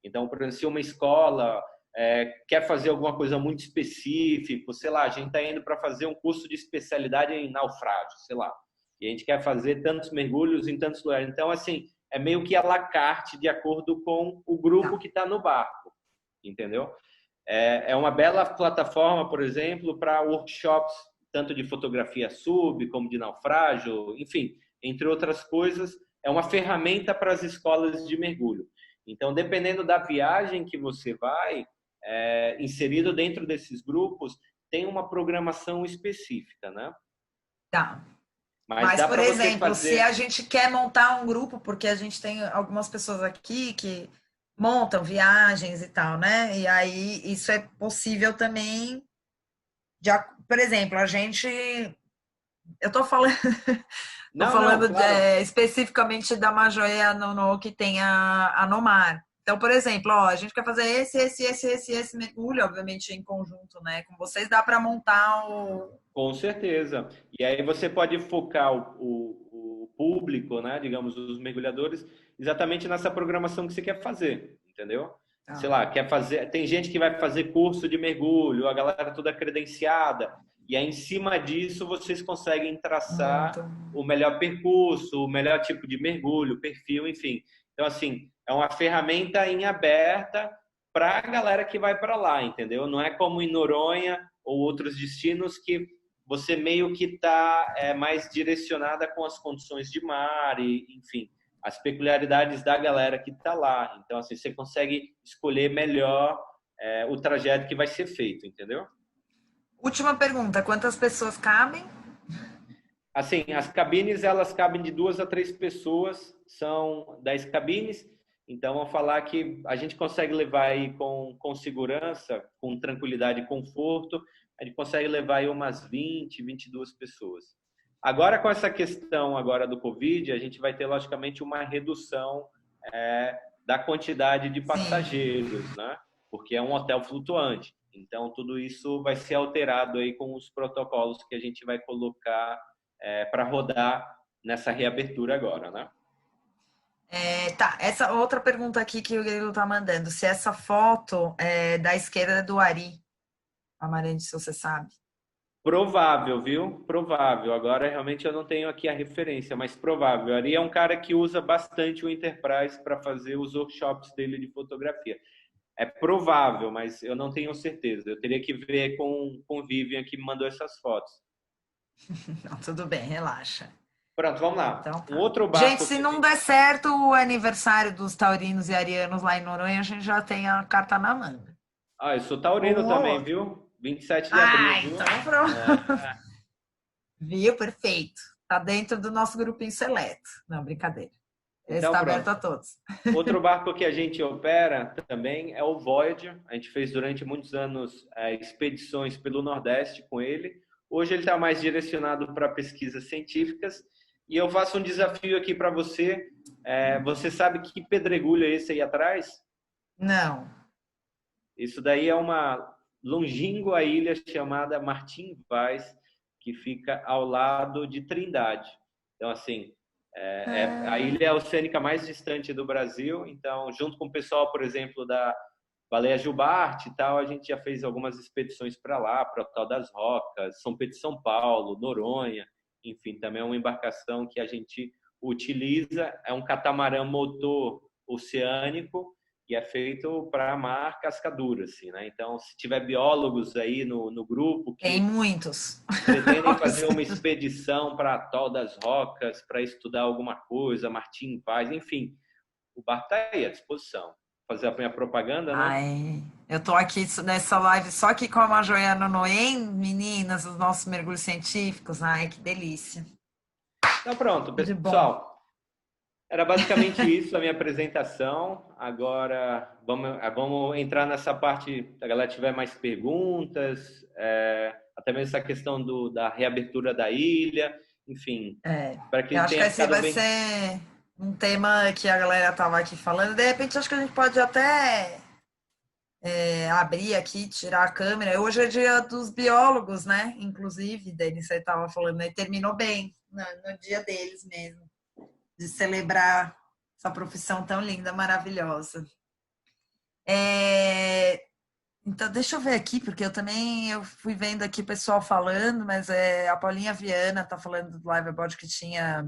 Então, por exemplo, se uma escola quer fazer alguma coisa muito específica, sei lá, a gente está indo para fazer um curso de especialidade em naufrágio, sei lá, e a gente quer fazer tantos mergulhos em tantos lugares. Então, assim, é meio que à la carte de acordo com o grupo Tá. que está no barco, entendeu? É uma bela plataforma, por exemplo, para workshops, tanto de fotografia sub, como de naufrágio, enfim, entre outras coisas, é uma ferramenta para as escolas de mergulho. Então, dependendo da viagem que você vai, inserido dentro desses grupos, tem uma programação específica, né? Tá. Mas Mas, dá por para você exemplo, se a fazer... gente quer montar um grupo, porque a gente tem algumas pessoas aqui que montam viagens e tal, né? E aí isso é possível também. Por exemplo, a gente Eu tô falando, Não, claro. especificamente da Majoia no que tem a Nomar. Então, por exemplo, ó, a gente quer fazer esse mergulho, obviamente em conjunto, né? Com vocês dá para montar o. Com certeza. E aí você pode focar o público, né, digamos, os mergulhadores, exatamente nessa programação que você quer fazer, entendeu? Sei Ah, lá, quer fazer. Tem gente que vai fazer curso de mergulho, a galera toda credenciada, e aí em cima disso vocês conseguem traçar muito. o melhor percurso, o melhor tipo de mergulho, perfil, enfim. Então, assim, é uma ferramenta em aberta para a galera que vai para lá, entendeu? Não é como em Noronha ou outros destinos que você meio que está mais direcionada com as condições de mar e, enfim, as peculiaridades da galera que está lá. Então, assim, você consegue escolher melhor o trajeto que vai ser feito, entendeu? Última pergunta: quantas pessoas cabem? Assim, as cabines, elas cabem de 2 a 3 pessoas, são 10 cabines, então vamos falar que a gente consegue levar aí com segurança, com tranquilidade e conforto, a gente consegue levar aí umas 20, 22 pessoas. Agora, com essa questão agora do Covid, a gente vai ter, logicamente, uma redução da quantidade de Sim. passageiros, né? Porque é um hotel flutuante. Então, tudo isso vai ser alterado aí com os protocolos que a gente vai colocar para rodar nessa reabertura agora, né? Tá, essa outra pergunta aqui que o Grilo tá mandando. Se essa foto da esquerda é do Ari Amarante, se você sabe. Provável, viu? Provável. Agora, realmente, eu não tenho aqui a referência, mas provável. Ari é um cara que usa bastante o Enterprise para fazer os workshops dele de fotografia. É provável, mas eu não tenho certeza. Eu teria que ver com o Vivian que me mandou essas fotos. Não, tudo bem, relaxa. Pronto, vamos lá. Então Um tá. outro Gente, barco se que a não gente... der certo o aniversário dos taurinos e arianos lá em Noronha, a gente já tem a carta na manga. Ah, eu sou Um taurino ou também, outro. viu? 27 de abril, Ah, então viu? pronto. Viu? Perfeito. Tá dentro do nosso grupinho seleto. Não, brincadeira. Esse Então, está aberto pronto. a todos. Outro barco que a gente opera também é o Voyager. A gente fez durante muitos anos expedições pelo Nordeste com ele. Hoje ele está mais direcionado para pesquisas científicas. E eu faço um desafio aqui para você. Você sabe que pedregulho é esse aí atrás? Não. Isso daí é uma longínqua ilha chamada Martim Vaz, que fica ao lado de Trindade. Então, assim, a ilha oceânica mais distante do Brasil. Então, junto com o pessoal, por exemplo, da Baleia Jubarte e tal, a gente já fez algumas expedições para lá, para o Tal das Rocas, São Pedro de São Paulo, Noronha, enfim, também é uma embarcação que a gente utiliza, é um catamarã motor oceânico e é feito para mar cascadura, assim, né? Então, se tiver biólogos aí no grupo Tem que muitos. pretendem fazer uma expedição para Atol das Rocas, para estudar alguma coisa, Martim Vaz, enfim, o barco está aí à disposição. Fazer a minha propaganda, né? Ai, eu tô aqui nessa live só aqui com a Majoiana Noem, meninas, os nossos mergulhos científicos. Ai, que delícia. Então, pronto, Tudo de bom. pessoal. Era basicamente isso a minha apresentação. Agora vamos entrar nessa parte, se a galera tiver mais perguntas, até mesmo essa questão da reabertura da ilha, enfim, para Eu que acho que tenha esse ficado vai bem. ser um tema que a galera tava aqui falando. De repente, acho que a gente pode até abrir aqui, tirar a câmera. Hoje é dia dos biólogos, né? Inclusive, Denis, você estava falando, né? Terminou bem no dia deles mesmo, de celebrar essa profissão tão linda, maravilhosa. Então, deixa eu ver aqui, porque eu fui vendo aqui o pessoal falando, mas a Paulinha Viana está falando do Liveboard que tinha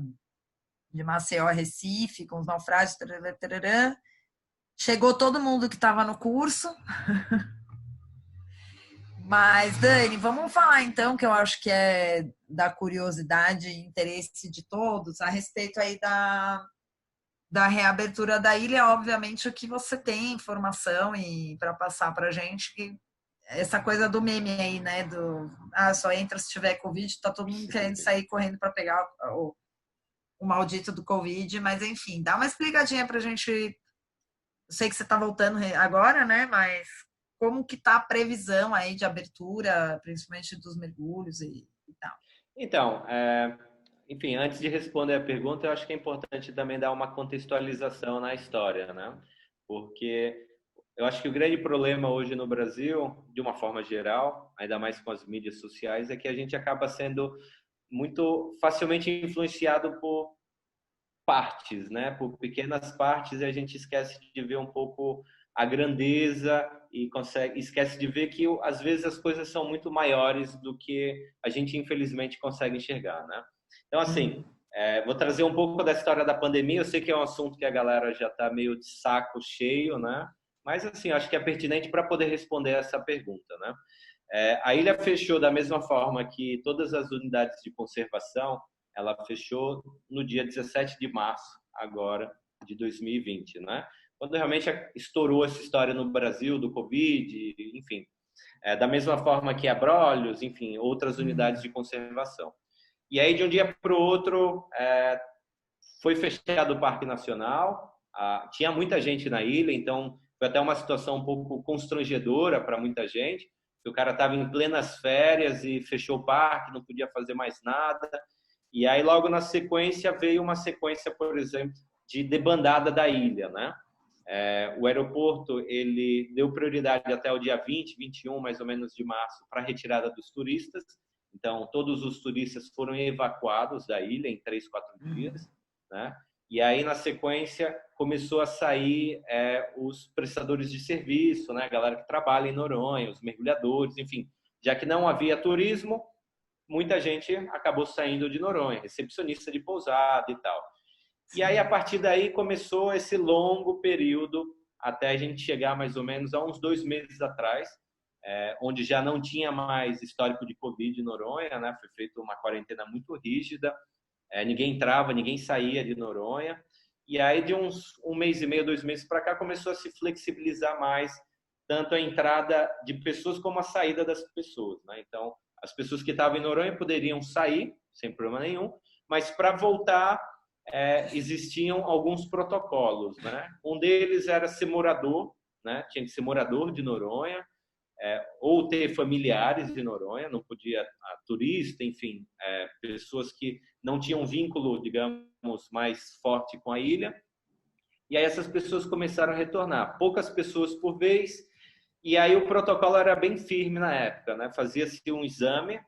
de Maceió a Recife, com os naufrágios, tarará, tarará. Chegou todo mundo que estava no curso. Mas, Dani, vamos falar então, que eu acho que é da curiosidade e interesse de todos, a respeito aí da reabertura da ilha. Obviamente, o que você tem informação e para passar para a gente, que essa coisa do meme aí, né? Só entra se tiver Covid, tá todo mundo querendo sair correndo para pegar o maldito do Covid, mas enfim, dá uma explicadinha para a gente. Eu sei que você está voltando agora, né? Mas como que tá a previsão aí de abertura, principalmente dos mergulhos e tal? Então, enfim, antes de responder a pergunta, eu acho que é importante também dar uma contextualização na história, né? Porque eu acho que o grande problema hoje no Brasil, de uma forma geral, ainda mais com as mídias sociais, é que a gente acaba sendo muito facilmente influenciado por partes, né? Por pequenas partes, e a gente esquece de ver um pouco a grandeza e esquece de ver que às vezes as coisas são muito maiores do que a gente infelizmente consegue enxergar, né? Então assim, vou trazer um pouco da história da pandemia. Eu sei que é um assunto que a galera já está meio de saco cheio, né? Mas assim, acho que é pertinente para poder responder essa pergunta, né? A ilha fechou da mesma forma que todas as unidades de conservação. Ela fechou no dia 17 de março, agora, de 2020, né? Quando realmente estourou essa história no Brasil do Covid, enfim. Da mesma forma que Abrolhos, enfim, outras unidades de conservação. E aí, de um dia para o outro, foi fechado o Parque Nacional. Tinha muita gente na ilha, então foi até uma situação um pouco constrangedora para muita gente. O cara estava em plenas férias e fechou o parque, não podia fazer mais nada. E aí, logo na sequência, veio uma sequência, por exemplo, de debandada da ilha, né? O aeroporto, ele deu prioridade até o dia 20, 21, mais ou menos, de março, para a retirada dos turistas. Então, todos os turistas foram evacuados da ilha em 3, 4 dias, né? E aí, na sequência, começou a sair os prestadores de serviço, né? A galera que trabalha em Noronha, os mergulhadores, enfim. Já que não havia turismo, muita gente acabou saindo de Noronha, recepcionista de pousada e tal. E aí, a partir daí, começou esse longo período até a gente chegar mais ou menos a uns 2 meses atrás, onde já não tinha mais histórico de Covid em Noronha, né? Foi feita uma quarentena muito rígida, ninguém entrava, ninguém saía de Noronha. E aí, de uns 1 mês e meio, 2 meses para cá, começou a se flexibilizar mais, tanto a entrada de pessoas como a saída das pessoas, né? Então, as pessoas que estavam em Noronha poderiam sair, sem problema nenhum, mas para voltar, existiam alguns protocolos, né? Um deles era ser morador, né? Tinha que ser morador de Noronha, ou ter familiares de Noronha, não podia turista, enfim, pessoas que não tinham vínculo, digamos, mais forte com a ilha. E aí essas pessoas começaram a retornar, poucas pessoas por vez. E aí o protocolo era bem firme na época, né? Fazia-se um exame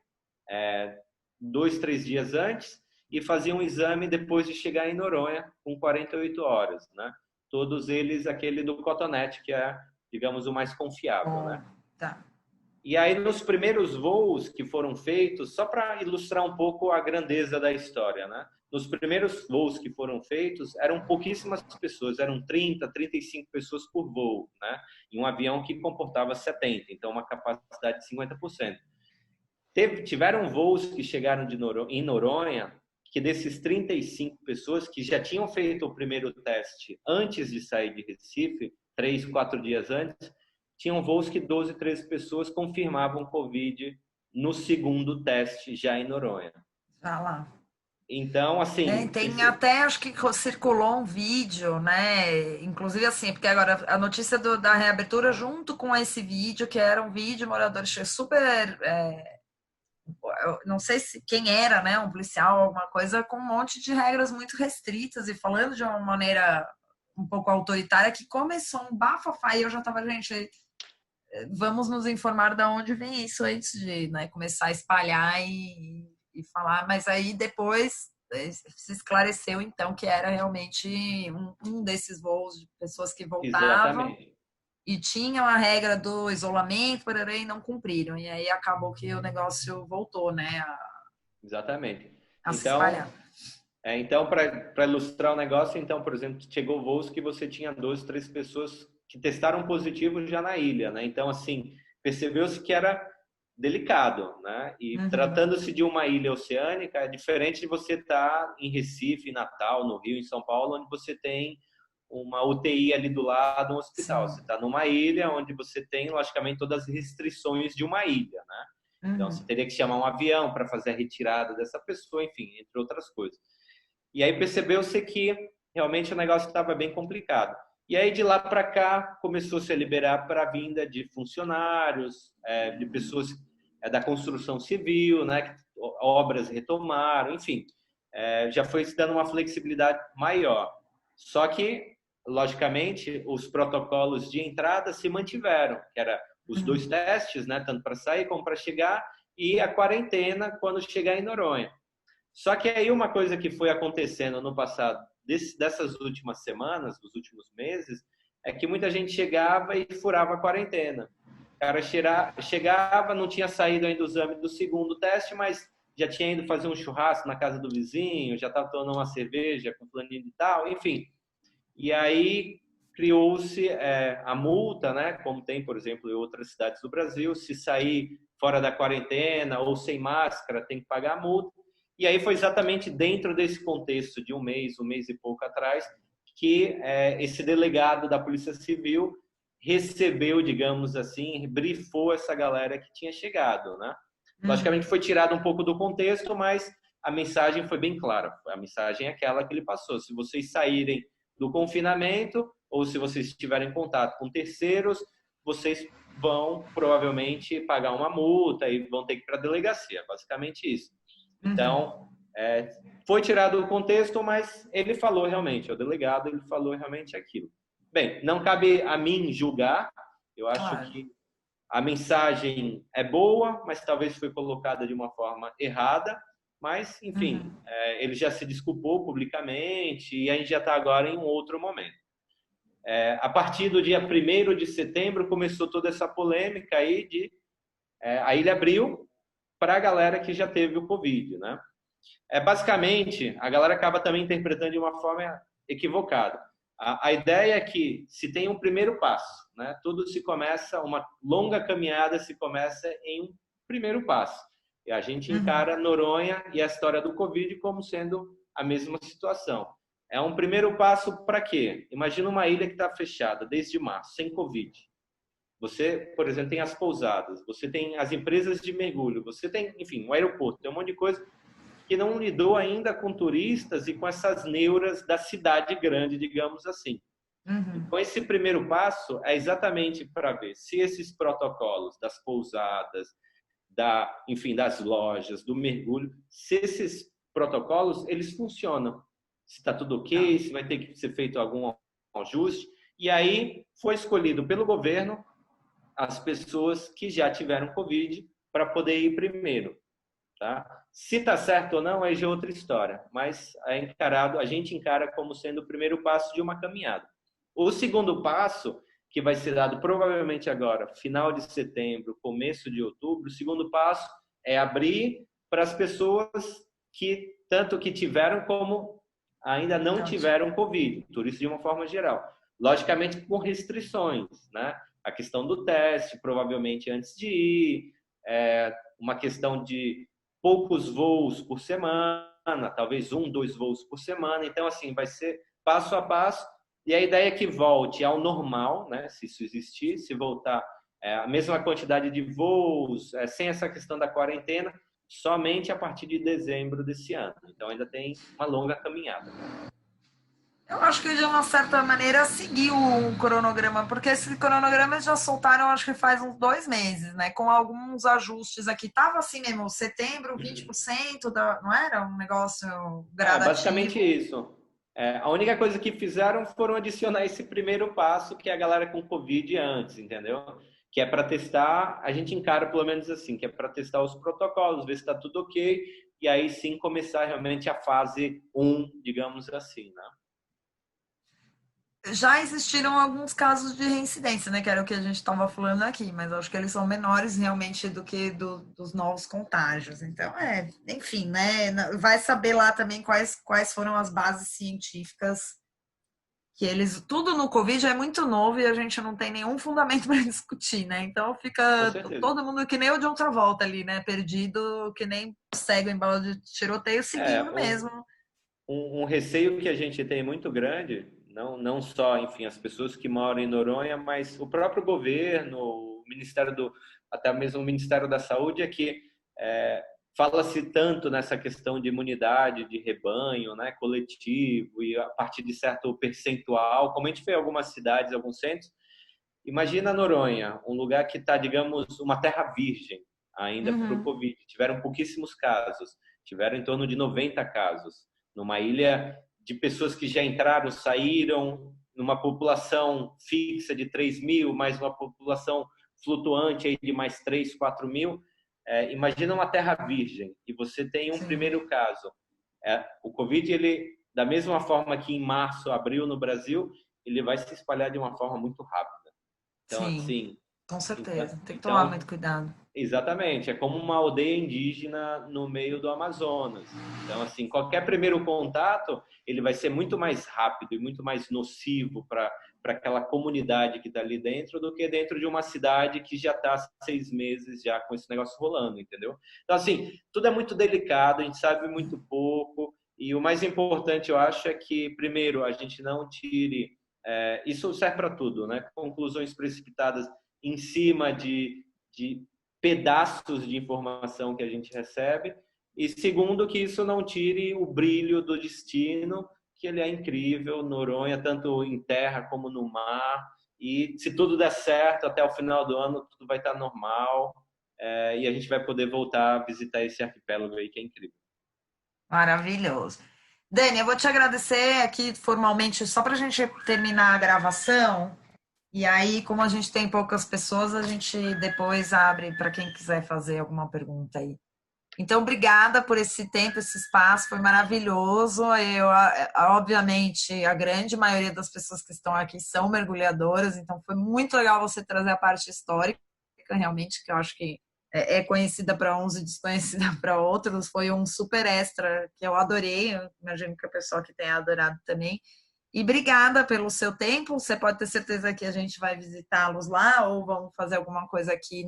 2, 3 dias antes e fazia um exame depois de chegar em Noronha com 48 horas, né? Todos eles aquele do Cotonete, que é, digamos, o mais confiável, né? Tá. E aí nos primeiros voos que foram feitos, só para ilustrar um pouco a grandeza da história, né? Nos primeiros voos que foram feitos, eram pouquíssimas pessoas, eram 30, 35 pessoas por voo, né? Em um avião que comportava 70, então uma capacidade de 50%. Tiveram voos que chegaram em Noronha, que desses 35 pessoas que já tinham feito o primeiro teste antes de sair de Recife, 3, 4 dias antes, tinham voos que 12, 13 pessoas confirmavam Covid no segundo teste já em Noronha. Já lá. Então, assim... Tem até, acho que circulou um vídeo, né? Inclusive assim, porque agora a notícia da reabertura junto com esse vídeo, que era um vídeo, moradores super... não sei quem era, né? Um policial, alguma coisa, com um monte de regras muito restritas e falando de uma maneira um pouco autoritária, que começou um bafafá e eu já tava, gente... Vamos nos informar de onde vem isso antes de, né, começar a espalhar e falar, mas aí depois se esclareceu então que era realmente um desses voos de pessoas que voltavam. Exatamente. E tinham a regra do isolamento, e não cumpriram. E aí acabou que o negócio voltou, né, Exatamente. se espalhar. Então, para ilustrar o negócio, então, por exemplo, chegou voos que você tinha 12, 13 pessoas que testaram positivo já na ilha, né? Então, assim, percebeu-se que era delicado, né? E tratando-se de uma ilha oceânica, é diferente de você estar em Recife, Natal, no Rio, em São Paulo, onde você tem uma UTI ali do lado, um hospital. Sim. Você está numa ilha onde você tem, logicamente, todas as restrições de uma ilha, né? Então, você teria que chamar um avião para fazer a retirada dessa pessoa, enfim, entre outras coisas. E aí percebeu-se que realmente o negócio estava bem complicado. E aí, de lá para cá, começou-se a liberar para a vinda de funcionários, de pessoas da construção civil, né, que obras retomaram, enfim, já foi se dando uma flexibilidade maior. Só que, logicamente, os protocolos de entrada se mantiveram, que era os 2 testes, né, tanto para sair como para chegar, e a quarentena quando chegar em Noronha. Só que aí uma coisa que foi acontecendo no passado, dessas últimas semanas, dos últimos meses, é que muita gente chegava e furava a quarentena. O cara chegava, não tinha saído ainda do exame do segundo teste, mas já tinha ido fazer um churrasco na casa do vizinho, já estava tomando uma cerveja com fulaninho e tal, enfim. E aí criou-se a multa, né? Como tem, por exemplo, em outras cidades do Brasil, se sair fora da quarentena ou sem máscara, tem que pagar a multa. E aí foi exatamente dentro desse contexto de um mês e pouco atrás, que esse delegado da Polícia Civil recebeu, digamos assim, brifou essa galera que tinha chegado, né? Logicamente foi tirado um pouco do contexto, mas a mensagem foi bem clara. A mensagem é aquela que ele passou. Se vocês saírem do confinamento ou se vocês estiverem em contato com terceiros, vocês vão provavelmente pagar uma multa e vão ter que ir para a delegacia. Basicamente isso. Então, foi tirado do contexto, mas ele falou realmente, o delegado, ele falou realmente aquilo. Bem, não cabe a mim julgar, eu acho que a mensagem é boa, mas talvez foi colocada de uma forma errada, mas, enfim, ele já se desculpou publicamente e a gente já está agora em um outro momento. A partir do dia 1º de setembro começou toda essa polêmica aí a ilha abriu para a galera que já teve o Covid, né? Basicamente, a galera acaba também interpretando de uma forma equivocada. A ideia é que se tem um primeiro passo, né? Tudo se começa, uma longa caminhada se começa em um primeiro passo. E a gente encara Noronha e a história do Covid como sendo a mesma situação. É um primeiro passo para quê? Imagina uma ilha que está fechada desde março, sem Covid. Você, por exemplo, tem as pousadas, você tem as empresas de mergulho, você tem, enfim, um aeroporto, tem um monte de coisa que não lidou ainda com turistas e com essas neuras da cidade grande, digamos assim. Então, esse primeiro passo é exatamente para ver se esses protocolos das pousadas, enfim, das lojas, do mergulho, se esses protocolos, eles funcionam. Se está tudo ok, se vai ter que ser feito algum ajuste. E aí foi escolhido pelo governo as pessoas que já tiveram Covid para poder ir primeiro. Tá? Se está certo ou não, aí já é outra história, mas a gente encara como sendo o primeiro passo de uma caminhada. O segundo passo, que vai ser dado provavelmente agora, final de setembro, começo de outubro, o segundo passo é abrir para as pessoas que tanto que tiveram como ainda não tiveram Covid, turistas de uma forma geral. Logicamente com restrições, né? A questão do teste, provavelmente antes de ir, uma questão de poucos voos por semana, talvez 1, 2 voos por semana. Então, assim, vai ser passo a passo. E a ideia é que volte ao normal, né? Se isso existir, se voltar a mesma quantidade de voos, sem essa questão da quarentena, somente a partir de dezembro desse ano. Então, ainda tem uma longa caminhada. Eu acho que de uma certa maneira seguiu o cronograma, porque esse cronograma eles já soltaram, acho que faz uns 2 meses, né? Com alguns ajustes aqui. Tava assim mesmo, setembro, 20%, não era um negócio gradativo? Basicamente isso. A única coisa que fizeram foram adicionar esse primeiro passo, que é a galera com Covid antes, entendeu? Que é para testar, a gente encara pelo menos assim, que é para testar os protocolos, ver se está tudo ok, e aí sim começar realmente a fase 1, digamos assim, né? Já existiram alguns casos de reincidência, né? Que era o que a gente estava falando aqui, mas eu acho que eles são menores realmente do que dos novos contágios. Então, enfim, né? Vai saber lá também quais foram as bases científicas que eles. Tudo no Covid é muito novo e a gente não tem nenhum fundamento para discutir, né? Então fica todo mundo que nem o de outra volta ali, né? Perdido, que nem cego em bala de tiroteio, seguindo mesmo. Um receio que a gente tem muito grande, não só, enfim, as pessoas que moram em Noronha, mas o próprio governo, o Ministério até mesmo o Ministério da Saúde, é que fala-se tanto nessa questão de imunidade de rebanho, né, coletivo, e a partir de certo percentual, como a gente vê em algumas cidades, alguns centros. Imagina Noronha, um lugar que está, digamos, uma terra virgem. ainda para o Covid. Tiveram pouquíssimos casos, tiveram em torno de 90 casos, numa ilha de pessoas que já entraram, saíram, numa população fixa de 3 mil, mais uma população flutuante aí de mais 3, 4 mil. Imagina uma terra virgem e você tem um primeiro caso. O Covid, ele, da mesma forma que em março, abril no Brasil, ele vai se espalhar de uma forma muito rápida. Então, Sim, assim... com certeza. Tem que então, tomar muito cuidado. Exatamente. É como uma aldeia indígena no meio do Amazonas. Então, assim, qualquer primeiro contato, ele vai ser muito mais rápido e muito mais nocivo para aquela comunidade que está ali dentro do que dentro de uma cidade que já está há 6 meses já com esse negócio rolando, entendeu? Então, assim, tudo é muito delicado, a gente sabe muito pouco. E o mais importante, eu acho, é que, primeiro, a gente não tire... isso serve para tudo, né? Conclusões precipitadas em cima de pedaços de informação que a gente recebe. E segundo, que isso não tire o brilho do destino, que ele é incrível, Noronha, tanto em terra como no mar. E se tudo der certo, até o final do ano, tudo vai estar normal. E a gente vai poder voltar a visitar esse arquipélago aí, que é incrível. Maravilhoso. Dani, eu vou te agradecer aqui formalmente, só para a gente terminar a gravação. E aí, como a gente tem poucas pessoas, a gente depois abre para quem quiser fazer alguma pergunta aí. Então, obrigada por esse tempo, esse espaço, foi maravilhoso. Obviamente, a grande maioria das pessoas que estão aqui são mergulhadoras, então foi muito legal você trazer a parte histórica, realmente, que eu acho que é conhecida para uns e desconhecida para outros. Foi um super extra que eu adorei, eu imagino que o pessoal que tenha adorado também. E obrigada pelo seu tempo. Você pode ter certeza que a gente vai visitá-los lá ou vamos fazer alguma coisa aqui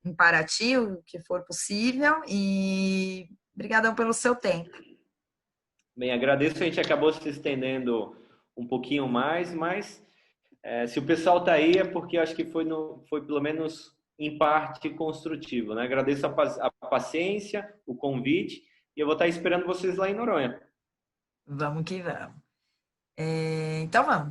em Paraty, o que for possível. E obrigadão pelo seu tempo. Bem, agradeço. A gente acabou se estendendo um pouquinho mais, mas se o pessoal está aí é porque eu acho que foi pelo menos em parte construtivo, né? Agradeço a paciência, o convite e eu vou estar esperando vocês lá em Noronha. Vamos que vamos. Então vamos.